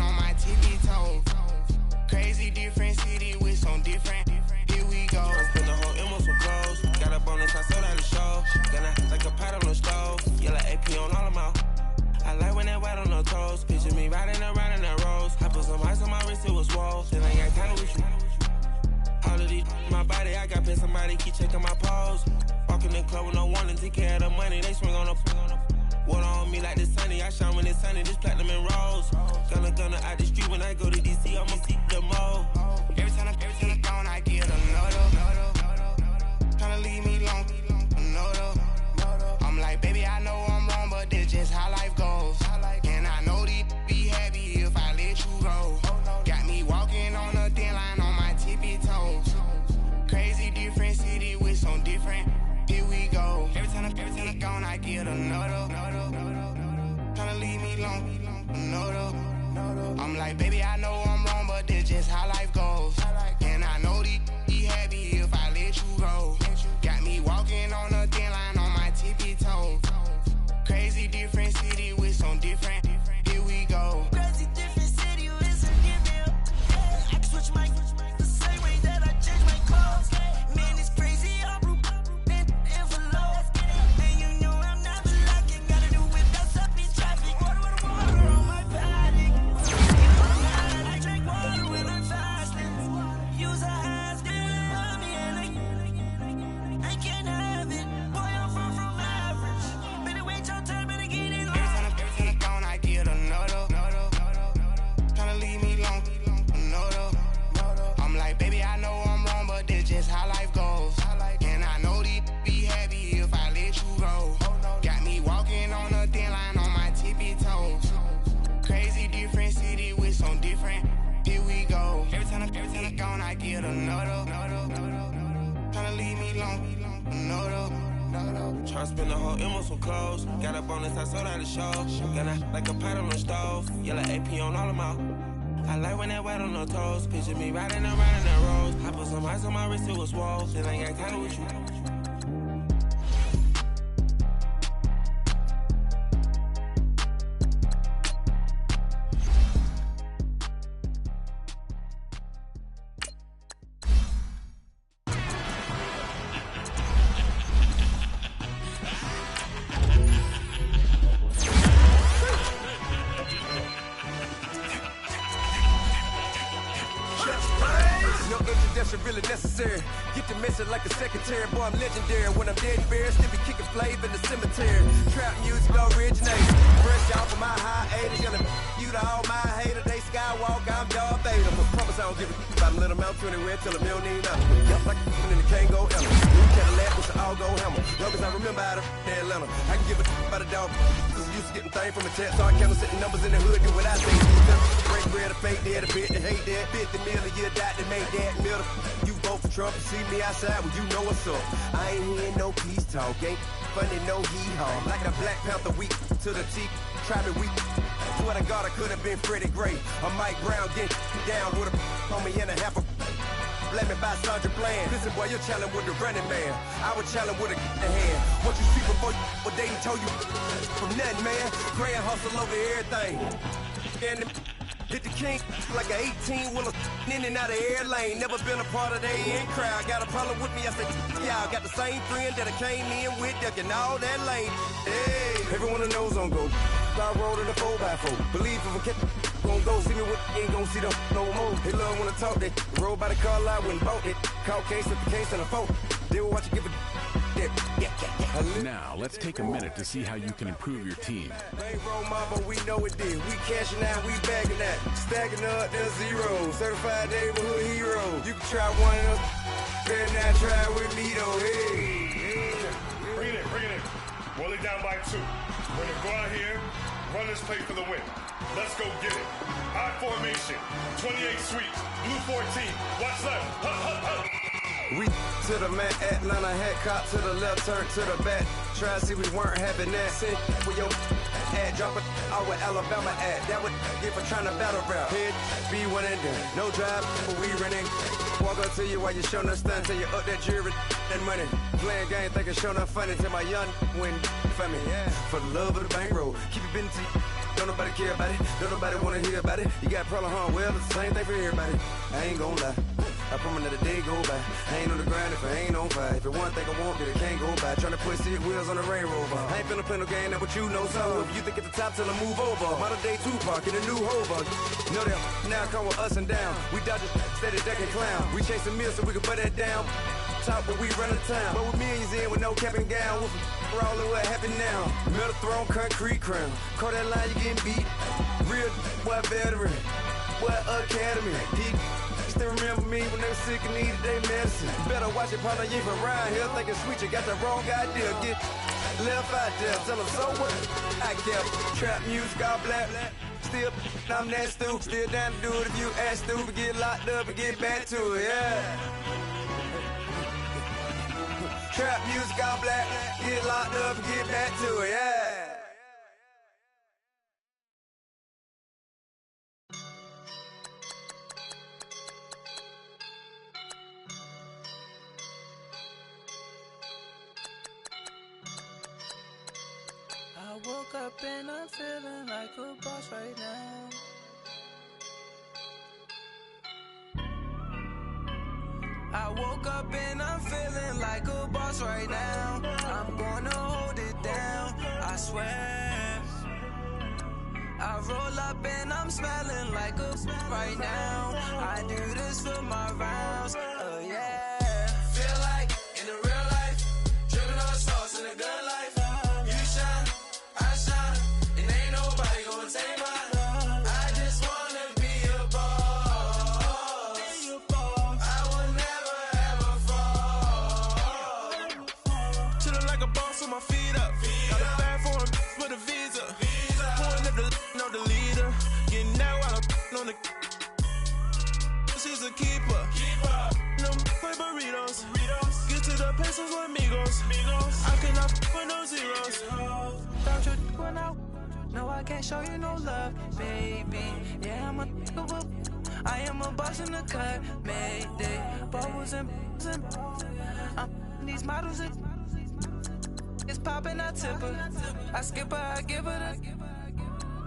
was walls, and I ain't got time to with you. All of these, my body, I got pay somebody keep checking my pause. Walk in the club with no warning, take care of the money, they swing on the water on me like the sunny, I shine when it's sunny, this platinum and rose. Gonna out the street when I go to DC, I'ma see the mall. Every time I'm gone, I get another. Tryna leave me alone, another. I'm like, baby, I know I'm wrong, but this just how life goes. And I know these be happy if I let you go. Got me walking on a thin line on my tippy toes. Crazy different city with some different, here we go. Every time I'm gone, I get another. Tryna leave me alone, another. I'm like, baby, I know I'm wrong, but this just how life goes. And I know these be happy if I let you go. Got me walking on a thin line on my tippy toes. Crazy different city with some different, here we go. Crazy different city with some different. I can switch my the same way that I change my clothes. Man, it's crazy, I'm envelope. And you know I'm not lacking. Gotta do without stopping traffic. Water on my body. I drink water when I'm fasting. Use a hands, on me, and I can't have it. Boy, I'm far from average. Better wait your turn, better get it on. Every time I'm gone, I get another. Tryna leave me alone, another. I'm like, baby, I know I'm wrong, but this just how life goes. And I know these be happy if I let you go. Got me walking on a thin line on my tippy toes. Crazy different city with some different, here we go. Every time I'm gone, I get another. Tryna leave me alone, another. Tryna spend the whole M on some clothes. Got up on this, I sold out the show. Got a, like a pot on the stove. Yellow AP on all of my. I like when that wet on the toes. Picture me riding around in that rose. I put some ice on my wrist, it was swole. Then I ain't got time with you. Really necessary. Get the message like a secretary. Boy, I'm legendary. When I'm dead and buried, still be kicking flavor in the cemetery. Trap music originate. Fresh off of my hiatus. Yelling you to all my haters. They skywalk, I'm Darth Vader. Promise I don't give a about a little amount to anywhere till a $1 million. Yup, like in the can't go Ella. New Cadillac with the all-go hammer. Long as I remember out of Atlanta. I can give a about a dog. Cause I'm used to getting things from a text. So I count setting numbers in the hood. Do what I say. Break bread, a fake dead, a bit to hate that. 50 million, you died to make that middle. You vote for Trump and see me outside, well, you know what's up. I ain't hearing no peace talk, ain't funny, no hee-haw. Like a Black Panther weak to the teeth, try me weak. Swear to God, I could have been Freddie Gray. I'm Mike Brown, getting down with a homie and a half a. Let me buy Sandra Bland. Listen, boy, you're challenging with the running man. I would challenge with a hand. What you see before you, what they told you from nothing, man. Grand hustle over everything. And hit the king like an 18-wheeler in and out of air lane. Never been a part of the in crowd. Got a problem with me, I said, y'all got the same friend that I came in with, ducking all that lane. Hey, everyone knows on go. I rolled in a 4x4. Believe if a kid gon' go, see me with ain't gon' see them no more. They love when I talk, they roll by the car lot when bought it. Call case if the case and a phone. They will watch you give a Now, let's take a minute to see how you can improve your team. They roll mama, we know it did. We cashing out, we bagging that. Stacking up, there's zero. Certified neighborhood hero. You can try one of them, better not try with me though. Hey. Bring it in. Roll it down by 2. We're gonna go out here, run this play for the win. Let's go get it. I formation, 28 sweeps, blue 14. Watch left. Hup. We to the man, Atlanta hat cop to the left, turn to the back. Try to see we weren't having that. Send with your ad, drop it out with Alabama ad. That would get for trying to battle rap. Head, be one and done. No drive, but we running. Walk up to you while you showing us stunts till you up that jury and money. Playing game, thinking showing up funny till my young win for me. Yeah. For the love of the bankroll, keep it busy. Don't nobody care about it. Don't nobody wanna hear about it. You got problem, huh? Well, it's the same thing for everybody. I ain't gon' lie. I promise that a day go by. I ain't on the grind if if it ain't no fight. If it one thing I want, then it can't go by. Tryna put 6 wheels on the Range Rover. I ain't finna play no game, that what you know. So if you think at the top, tell them move over. Modern day Tupac in a new Hova. Know that now come with us and down. We dodge it, steady ducking clown. We chasing meals so we can put that down. Top when we run the town. But with millions in with no cap and gown. We're all in what happened now. Metal throne, concrete crown. Call that line, you getting beat. Real what veteran. What academy. Deep. Still remember me when they were sick and needed their medicine. Better watch it, partner, you from around here thinking sweet, you got the wrong idea. Get left out there, tell them so what I kept. Trap music, all black. Still, I'm that stupid. Still down to do it if you ask stupid. Get locked up and get back to it, yeah. Trap music, all black. Get locked up and get back to it, yeah. I woke up and I'm feeling like a boss right now. I woke up and I'm feeling like a boss right now. I'm gonna hold it down, I swear. I roll up and I'm smelling like a right now. I do this for my rounds, oh yeah. Feel like in the real life, dripping on sauce in a good life. You shine, I shine, and ain't nobody gonna take mine. I just wanna be a boss. I will never ever fall. Chillin' like a boss with my feet up. Got a bag for him with a visa. Pulling up the leader. Getting out while I'm on the. She's a keeper. No play burritos. Get to the pesos with amigos. I cannot with no zeros. Don't you run out? No, I can't show you no love, baby. Yeah, I'm a I am a boss in the cut, Mayday. Bubbles and these models it's popping, I tip her. I skip her, I give her the.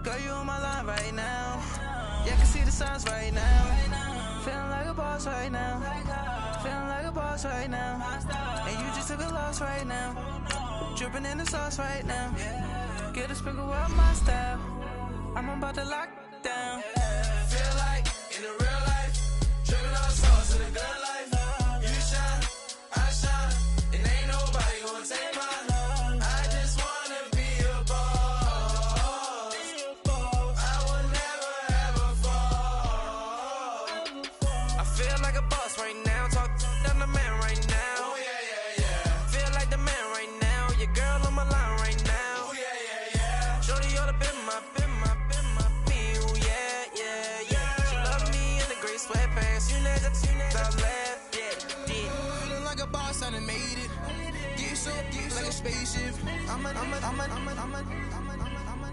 Girl, you on my line right now. Yeah, I can see the signs right now. Feeling like a boss right now. Feeling like a boss right now. And you just took a loss right now. Dripping in the sauce right now. Get a sprinkle up my style. I'm about to lock down. Feel like in the real life, dripping on sauce in a good life. You shine, I shine, and ain't nobody gonna take mine. I just wanna be a boss. I will never ever fall. I feel like a boss right now. Talk to the man right now. Oh yeah. Feel like the man right now. Your girl on my line right now. Oh yeah. Shorty ought to be my me. Oh yeah. She love me in the gray sweatpants. You never left. Yeah. Feeling like a boss, I done made it. Get so like a spaceship.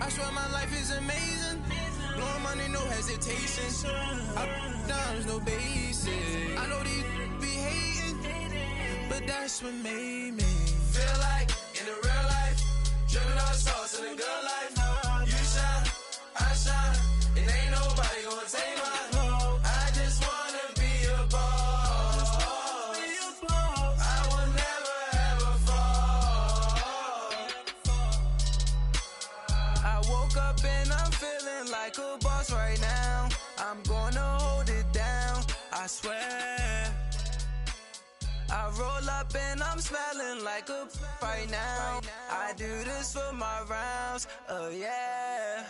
I swear my life is amazing. Blowing money, no hesitation. Up, downs, no basic. I know these be hating, but that's what made me. Feel like in the real life, dripping on sauce in a good life. You shine, I shine, and ain't nobody gonna take mine. I just wanna be a boss. I will never ever fall. I woke up and I'm feeling like a boss right now. I'm gonna hold it down, I swear. I roll up and I'm smelling like a right now. I do this for my rounds, oh yeah.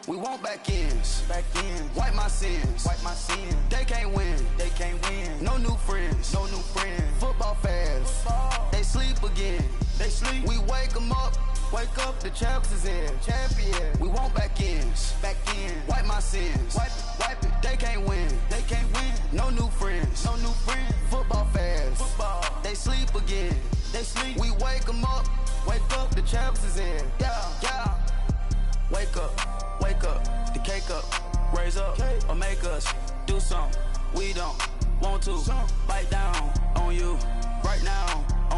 We want back ends. Wipe my sins. They can't win. No new friends. Football fans. They sleep again. We wake them up. The champs is in. We want back ends. Wipe my sins. Wipe it. They can't win. No new friends. Football fans. They sleep again. We wake them up. The champs is in. Yeah. Wake up, the cake up, raise up, or make us do something we don't want to.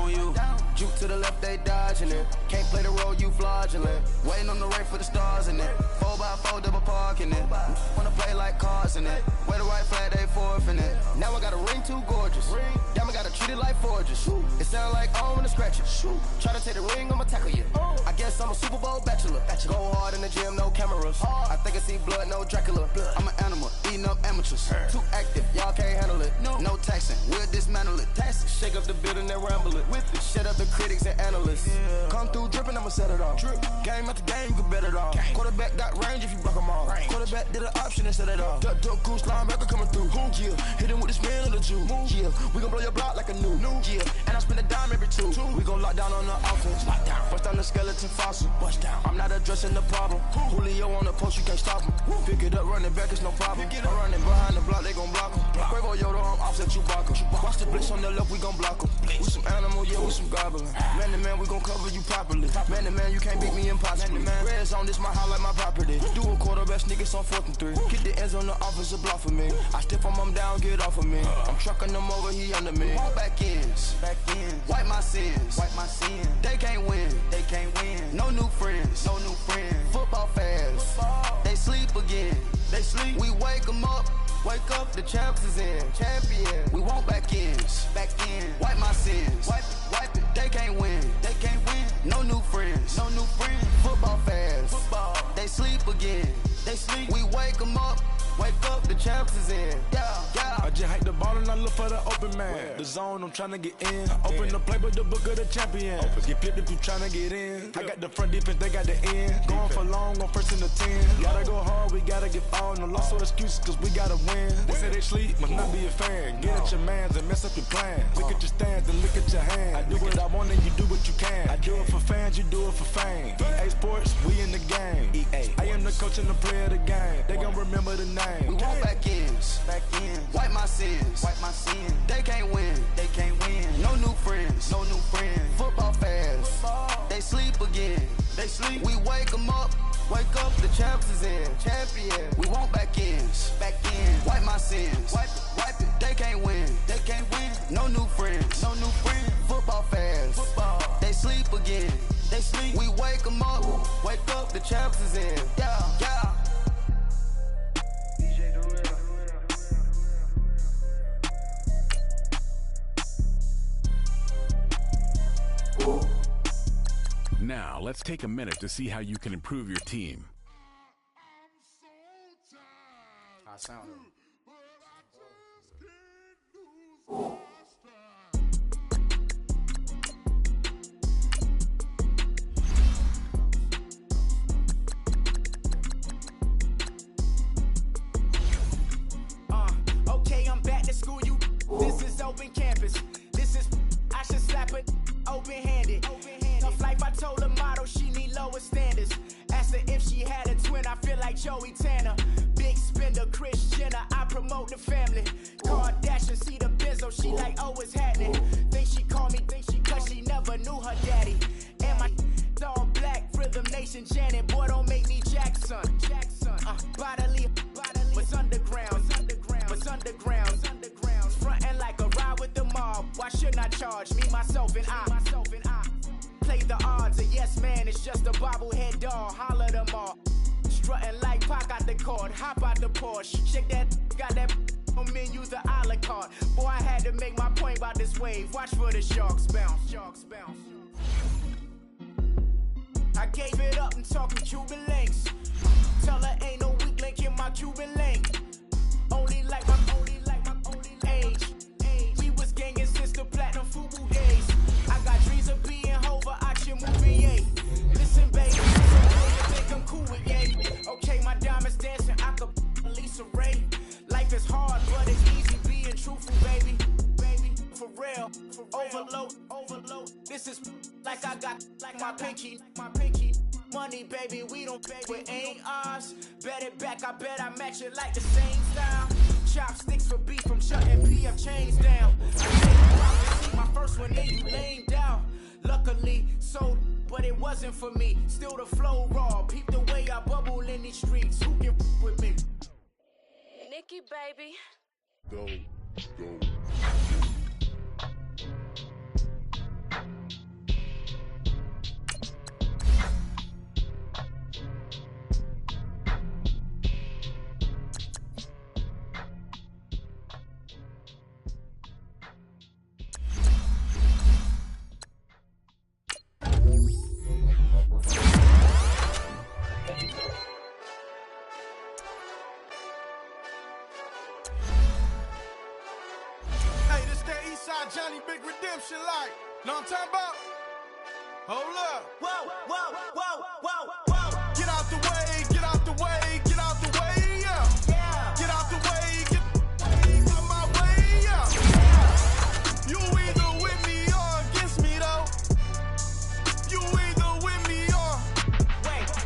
on you. Juke to the left, they dodging it. Can't play the role, you fraudulent. Waiting on the rain for the stars in it. 4x4 double parking it. Wanna play like cars in it. Where the right flag, they forfeiting it. Now I got a ring too gorgeous. Damn, I gotta treat it like forges. It sound like I'm gonna scratch it. Try to take the ring, I'ma tackle you. I guess I'm a Super Bowl bachelor. Go hard in the gym, no cameras. I think I see blood, no Dracula. I'm an animal, eating up amateurs. Too active, y'all can't handle it. No taxing, we'll dismantle it. Shake up the building and ramble it. With it, shut up the critics and analysts. Come through dripping, I'ma set it off. Game after game, you can bet it off. Quarterback got range if you block them all. Quarterback did an option and set it off. Duck goose linebacker coming through. Yeah, hit him with the spin of the Jew. Yeah, we gon' blow your block like a new. Yeah, and I spend a dime every two. We gon' lock down on the offense. Bust down the skeleton fossil. Bust down. I'm not addressing the problem. Julio on the post, you can't stop him. Pick it up, running back, it's no problem. I'm running behind the block, they gon' block him. Quavo Yoda, I'm offset Chewbacca. Watch the blitz on the left, we gon' block him. We some animal, yeah, we some goblin. Man to man, we gon' cover you properly. Man to man, you can't beat me impossibly. Red zone, this my highlight, my property. Do a quarterback, niggas on 4th and 3. Get the ends on the offensive block for me. I step on them down, get off of me. I'm trucking them over, he under me. Back ends, wipe my sins, They can't win, No new friends, Football fans, they sleep again. We wake them up. Wake up, the champs is in. Champion. We want back ends. Wipe my sins. Wipe it. They can't win. No new friends. Football fans. They sleep again. We wake them up. Wake up, the champs is in. Yeah. I just hike the ball and I look for the open man. The zone, I'm trying to get in. Open the playbook, the book of the champion. Get flipped if you trying to get in. I got the front defense, they got the end. Going for long, on 1st and the 10. Gotta go hard, we gotta get all. No loss or excuses, cause we gotta win. They say they sleep, must not be a fan. Get at your mans and mess up your plans. Look at your stands and look at your hands. I do what I want and you do what you can. I do it for fans, you do it for fame. EA Sports, we in the game. I am the coach and the player of the game. They gon' remember the name. We want back ends. Wipe my sins. They can't win. No new friends. Football fans. They sleep again. We wake them up. Wake up, the champs is in. Champion. We want back ends. Wipe my sins. Wipe it. They can't win. No new friends. Football fans. They sleep again. We wake them up. Wake up, the champs is in. Yeah. Now, let's take a minute to see how you can improve your team. I sound Okay, I'm back to school, you. This is open campus. This is, I should slap it open-handed. Tough life, I told her motto, she need lower standards. Asked her if she had a twin, I feel like Joey Tanner. Big spender, Kris Jenner, I promote the family. Kardashian, see the Benzo, she like, oh, it's happening. Think she called me, cause she never knew her daddy. And my all black, Rhythm Nation, Janet, boy, don't make me Jackson. Bodily, what's underground, frontin' like a ride with the mob. Why shouldn't I charge me, myself, and I? Play the odds, a yes man, it's just a bobblehead doll. Holler them all. Strutting like Pac out the court, hop out the Porsche. Shake that, got that on menu, the a la carte. Boy, I had to make my point about this wave. Watch for the sharks bounce. I gave it up and talking Cuban links. Tell her ain't no weak link in my Cuban link. Only like my age. We was gangin' since the platinum FUBU days. I got dreams of being Hova out your movie, yay. Listen, baby, you think I'm cool with yay. Okay, my diamonds dancing, I could Lisa Ray. Life is hard, but it's easy being truthful, baby. For real, overload. This is like I got like my pinky. Money, baby, we don't pay, it ain't ours. Bet it back, I bet I match it like the same style. Chopsticks for beef, I'm shutting PF chains down. I see my first one, then you laying down. Luckily, sold, but it wasn't for me. Still the flow raw, peep the way I bubble in these streets. Who can with me? Nikki, baby. Go. my Johnny Big Redemption like. Know what I'm talking about? Hold up. Whoa, whoa, whoa, whoa, whoa. Get out the way, get out the way, get out the way, yeah. Get out the way, get out my way, yeah. You either with me or against me, though. You either with me or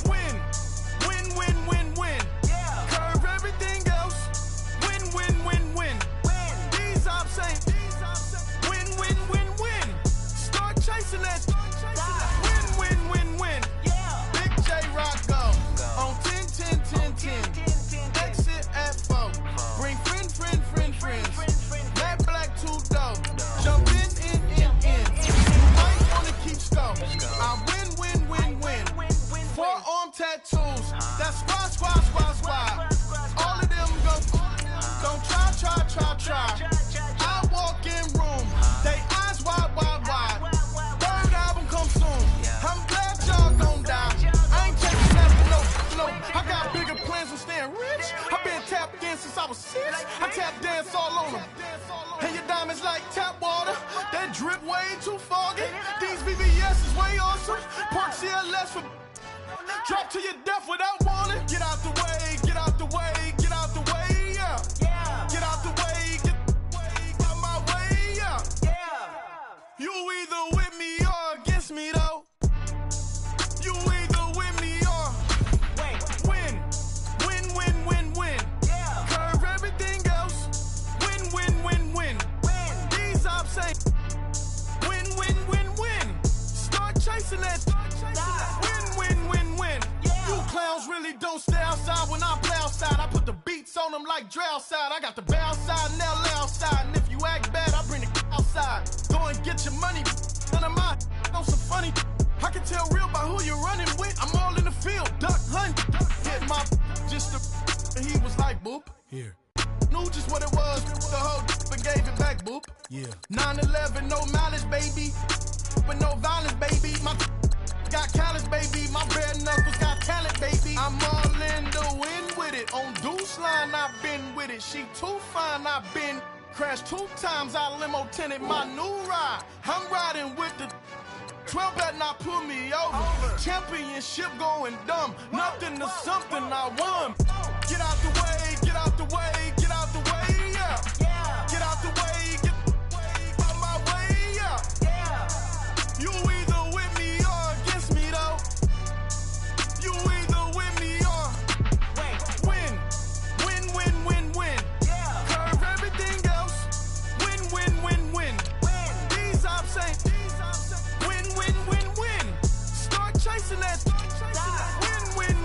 win. Win, win, win, win. Curve everything else. Win, win, win, win. These ops ain't. Win, win, win, win. Start chasing that. Win, win, win, win. Big J Rock go. On 10, 10, 10, 10. Exit at 4. Bring friends. Matt Black 2 dough. Jump in. You might wanna keep score. I win. Forearm tattoos. That's squad. All of them go. Don't try. I walk in room. They eyes wide. Third album come soon. I'm glad y'all gon' die. I ain't chasing after no. I got bigger plans than staying rich. I've been tapped in since I was 6. I tap dance all on them. And your diamonds like tap water. That drip way too foggy. These VVS is way awesome. Park CLS for drop to your death without warning. Get out the way, get out the way, get out the way, yeah. Get out the way, get out my way, yeah. You either with me or against me, though. You either with me or win. Win. Curve everything else. Win. These ops ain't. Win. Start chasing that. Win. You clowns really don't stay outside when I play outside. I put the beats on them like drow side. I got the bow side and they'll lay outside. And if you act bad, I bring the outside. Go and get your money. None of my know some funny. I can tell real by who you're running with. I'm all in the field. Duck hunt. Hit my just and he was like boop. Here. Knew just what it was, the whole and gave it back, boop. Yeah. 9/11, no mileage, baby. But no violence, baby. My got callous, baby. My bare knuckles got talent, baby. I'm all in the wind with it. On Deuce line, I've been with it. She too fine, I've been crashed 2 times. I limo tinted my new ride. I'm riding with the 12 better not pull me over. Championship going dumb. Nothing to something I won. Get out the way, get out the way, get out the way, yeah. Get out the way, get out my way, yeah. You either with me or against me, though. You either with me or win. Curve everything else. Win. These ops ain't. Win. Start chasing that. Win.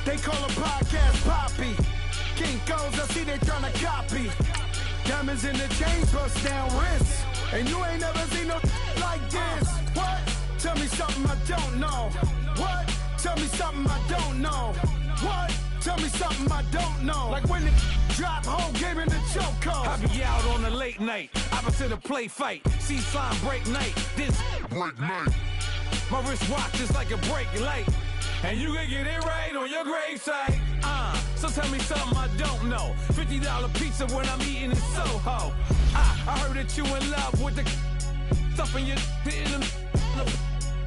They call a podcast Poppy. Kinkos, I see they tryna copy. Diamonds in the chains, bust down wrists. And you ain't never seen no like this. What? Tell me something I don't know. What? Tell me something I don't know. What? Tell me something I don't know. Like when the drop whole game in the chokehold. I be out on a late night, opposite a play fight. See slime break night, this break night. My wristwatch is like a break light. And you can get it right on your gravesite. So tell me something I don't know. $50 pizza when I'm eating in Soho. I heard that you in love with the stuff in your hitting them.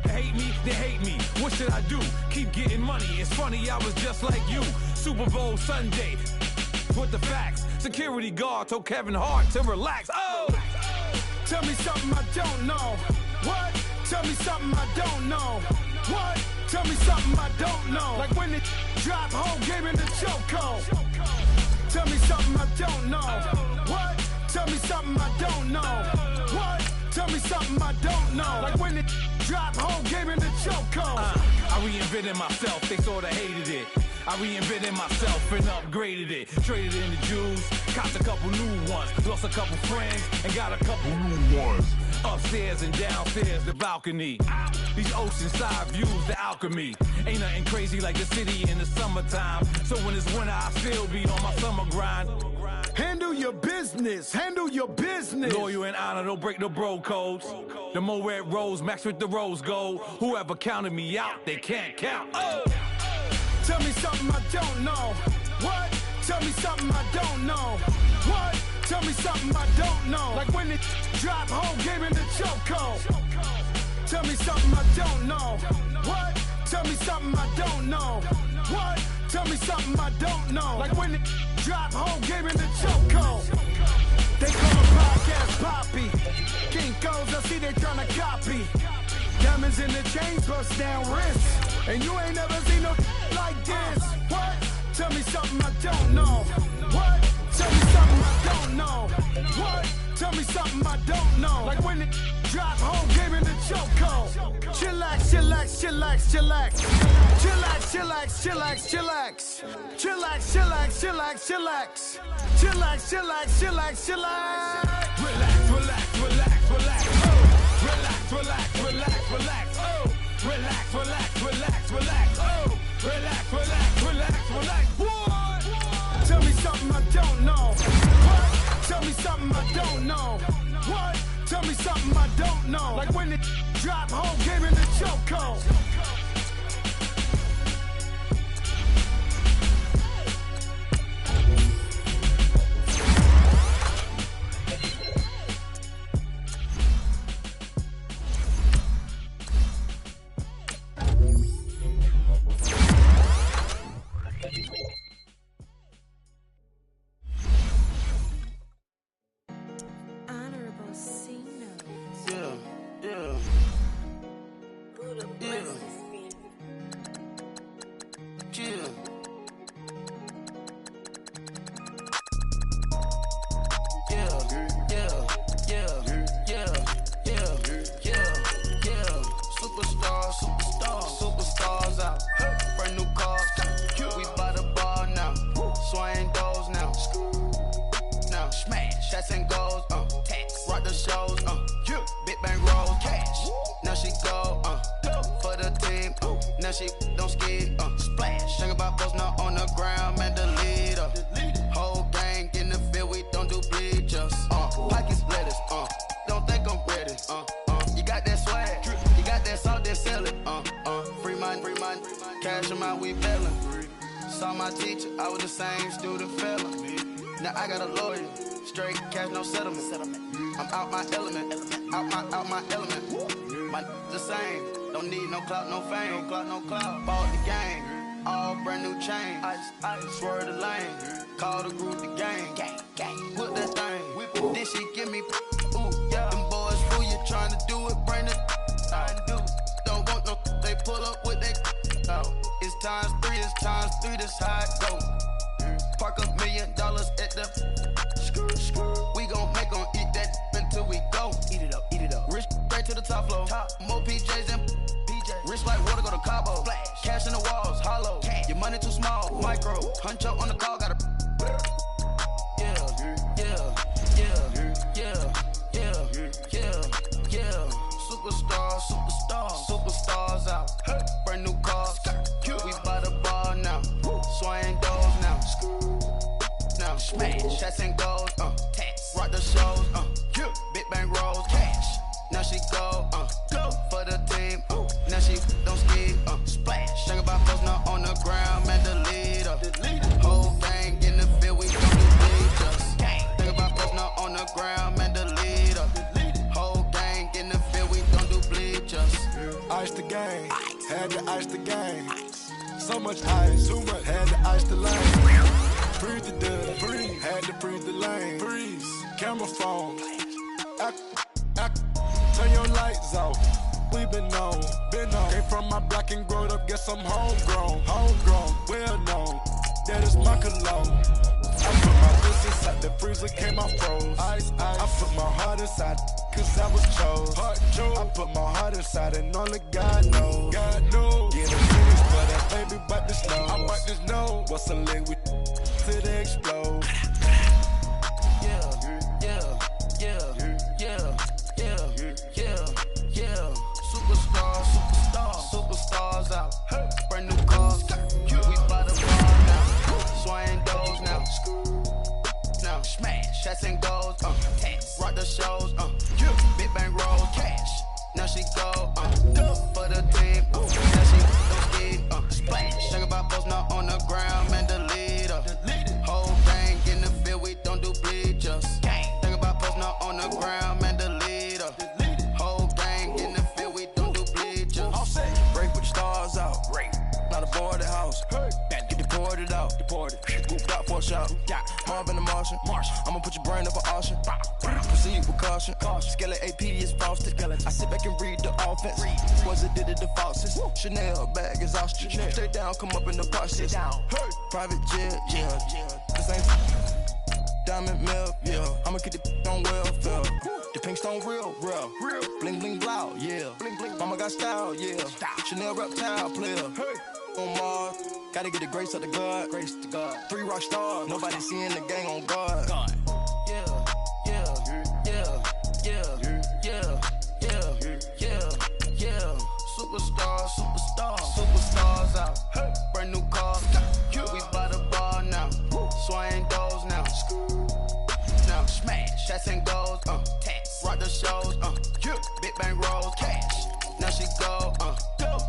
Hate me, they hate me. What should I do? Keep getting money. It's funny, I was just like you. Super Bowl Sunday. With the facts. Security guard told Kevin Hart to relax. Oh! Tell me something I don't know. What? Tell me something I don't know. What? Tell me something I don't know. Like when it drop whole game in the chokehold. Tell me something I don't know. What? Tell me something I don't know. What? Tell me something I don't know. Like when it drop whole game in the chokehold. I reinvented myself, they sorta hated it. I reinvented myself and upgraded it. Traded in the Jews, copped a couple new ones. Lost a couple friends and got a couple new ones. Upstairs and downstairs, the balcony. These oceanside views, the alchemy. Ain't nothing crazy like the city in the summertime. So when it's winter, I still be on my summer grind. Handle your business, handle your business. Loyal and honor, don't break the bro codes. The more red rose, max with the rose gold. Whoever counted me out, they can't count. Oh. Tell me something I don't know. What? Tell me something I don't know. What? Tell me something I don't know. Like when it drop whole game in the chokehold. Tell me something I don't know. What? Tell me something I don't know. What? Tell me something I don't know. Like when it drop whole game in the chokehold. They call a podcast Poppy. Kinkos, I see they tryna copy. Diamonds in the chains, bust down wrists. And you ain't never seen no like this. What? Tell me something I don't know. What? Tell me something I don't know. What? Tell me something I don't know. Like when it drop whole game in the chokehold. Chillax, chillax, chillax, chillax. Chillax, chillax, chillax, chillax. Chillax, chillax, chillax, chillax. Chillax, chillax, chillax, chillax. Relax, relax, relax, relax. Oh. Relax, relax, relax, relax. Oh. Relax, relax, relax, relax. Oh. Relax, relax, relax, relax. What? Tell me something I don't know. What? Tell me something I don't know. What? Tell me something I don't know. Like when it drop whole game in the chokehold. No fame, no clout, no clout. Bought the game, all brand new chain. I swerve the lane, call the group the gang. Put that thing, then she give me, ooh, yeah. Them boys fool you trying to do it, bring it. I do, don't want no, they pull up with they. It's times three, this how it go. Park $1 million at the. We gon' make 'em eat that until we go. Eat it up. Rich straight to the top floor. More PJs and. Rich like water, go to Cabo. Flash. Cash in the walls, hollow. Cash. Your money too small, micro. Huncho on the call, gotta. Yeah. Superstars out. Brand new cars. We by the bar now. Swing doors now. Now smash. Shots and goals. Rock the shows. Big bang rolls. Cash. Now she go. For the team. Now she don't ski, splash. Think about folks now on the ground, man, the leader. Whole gang in the field, we don't do bleachers. Think about folks now on the ground, man, the leader. Whole gang in the field, we don't do bleachers. Ice the game, had to ice the game. So much ice, too much, had to ice the lane. Freeze the dub, freeze, had to freeze the lane. Freeze, camera phone. Turn your lights off. We been on. Came from my block and growed up, guess I'm homegrown, well known. That is my cologne. I put my wrist inside the freezer, came out froze. Ice. I put my heart inside, cause I was chose. I put my heart inside and only God knows. Get a finish, but that baby wipe this nose. I wipe this nose. What's a leg with till they explode? Shots and goals, rock the shows, big bang rolls, cash. Now she go, for the team, now she don't ski, splash. Think about post now on the ground, man, the leader. Whole gang in the field, we don't do bleachers. Think about post now on the ground, man, the leader. Whole gang in the field, we don't do bleachers. All set, break with the stars out. Not a boarded house. Get deported out. Moved out for a shot. Marvin the Martian. I'ma put your brain up for auction. Proceed with caution. Skeleton AP is frosted. I sit back and read the offense. Was it did it the faucets? Chanel bag is ostrich. Stay down, come up in the process. Private jet, yeah. This ain't diamond milk, yeah. I'ma keep the on welfare. The pink stone real. Bling bling blow, yeah. Mama got style, yeah. Chanel reptile player. On Mars, gotta get the grace of the God. 3 rock stars, nobody seeing the gang on guard. Yeah. Superstars out. Brand new cars. We by the bar now. Swaying doors now. Now smash. Shots and goals. Rock the shows. Big bang rolls. Cash. Now she go.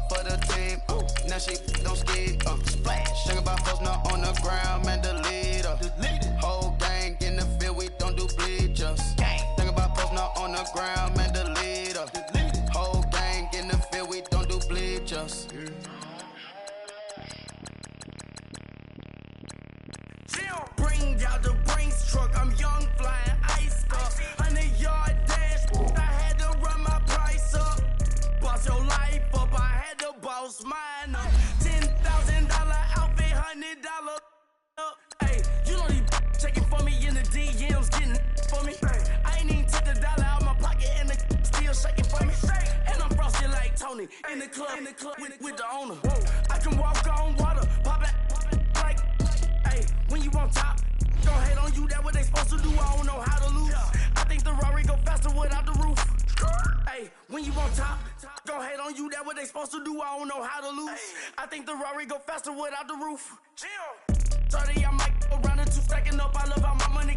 For the team. Now she don't ski. Splash. Think about folks now on the ground, man, the leader. Whole gang in the field, we don't do bleachers. Think about folks now on the ground, man, the leader. Whole gang in the field, we don't do bleachers. Bring out the Brinks truck, I'm young, flying ice up. 100-yard dash, I had to run my price up. Boss your life up, I had to boss mine up. $10,000 outfit, $100 up. Hey, you know these checking for me in the DMs, getting for me. I ain't even took the dollar out my pocket and the still shaking for me. And I'm frosted like Tony in the club with the owner. I can walk on water, pop it like, hey, when you on top, don't hate on you, that what they supposed to do, I don't know how to lose. I think the Rari go faster without the roof. Hey, when you on top, don't hate on you, that what they supposed to do, I don't know how to lose. I think the Rari go faster without the roof. 30, I might go round and 2 stacking up, I love how my money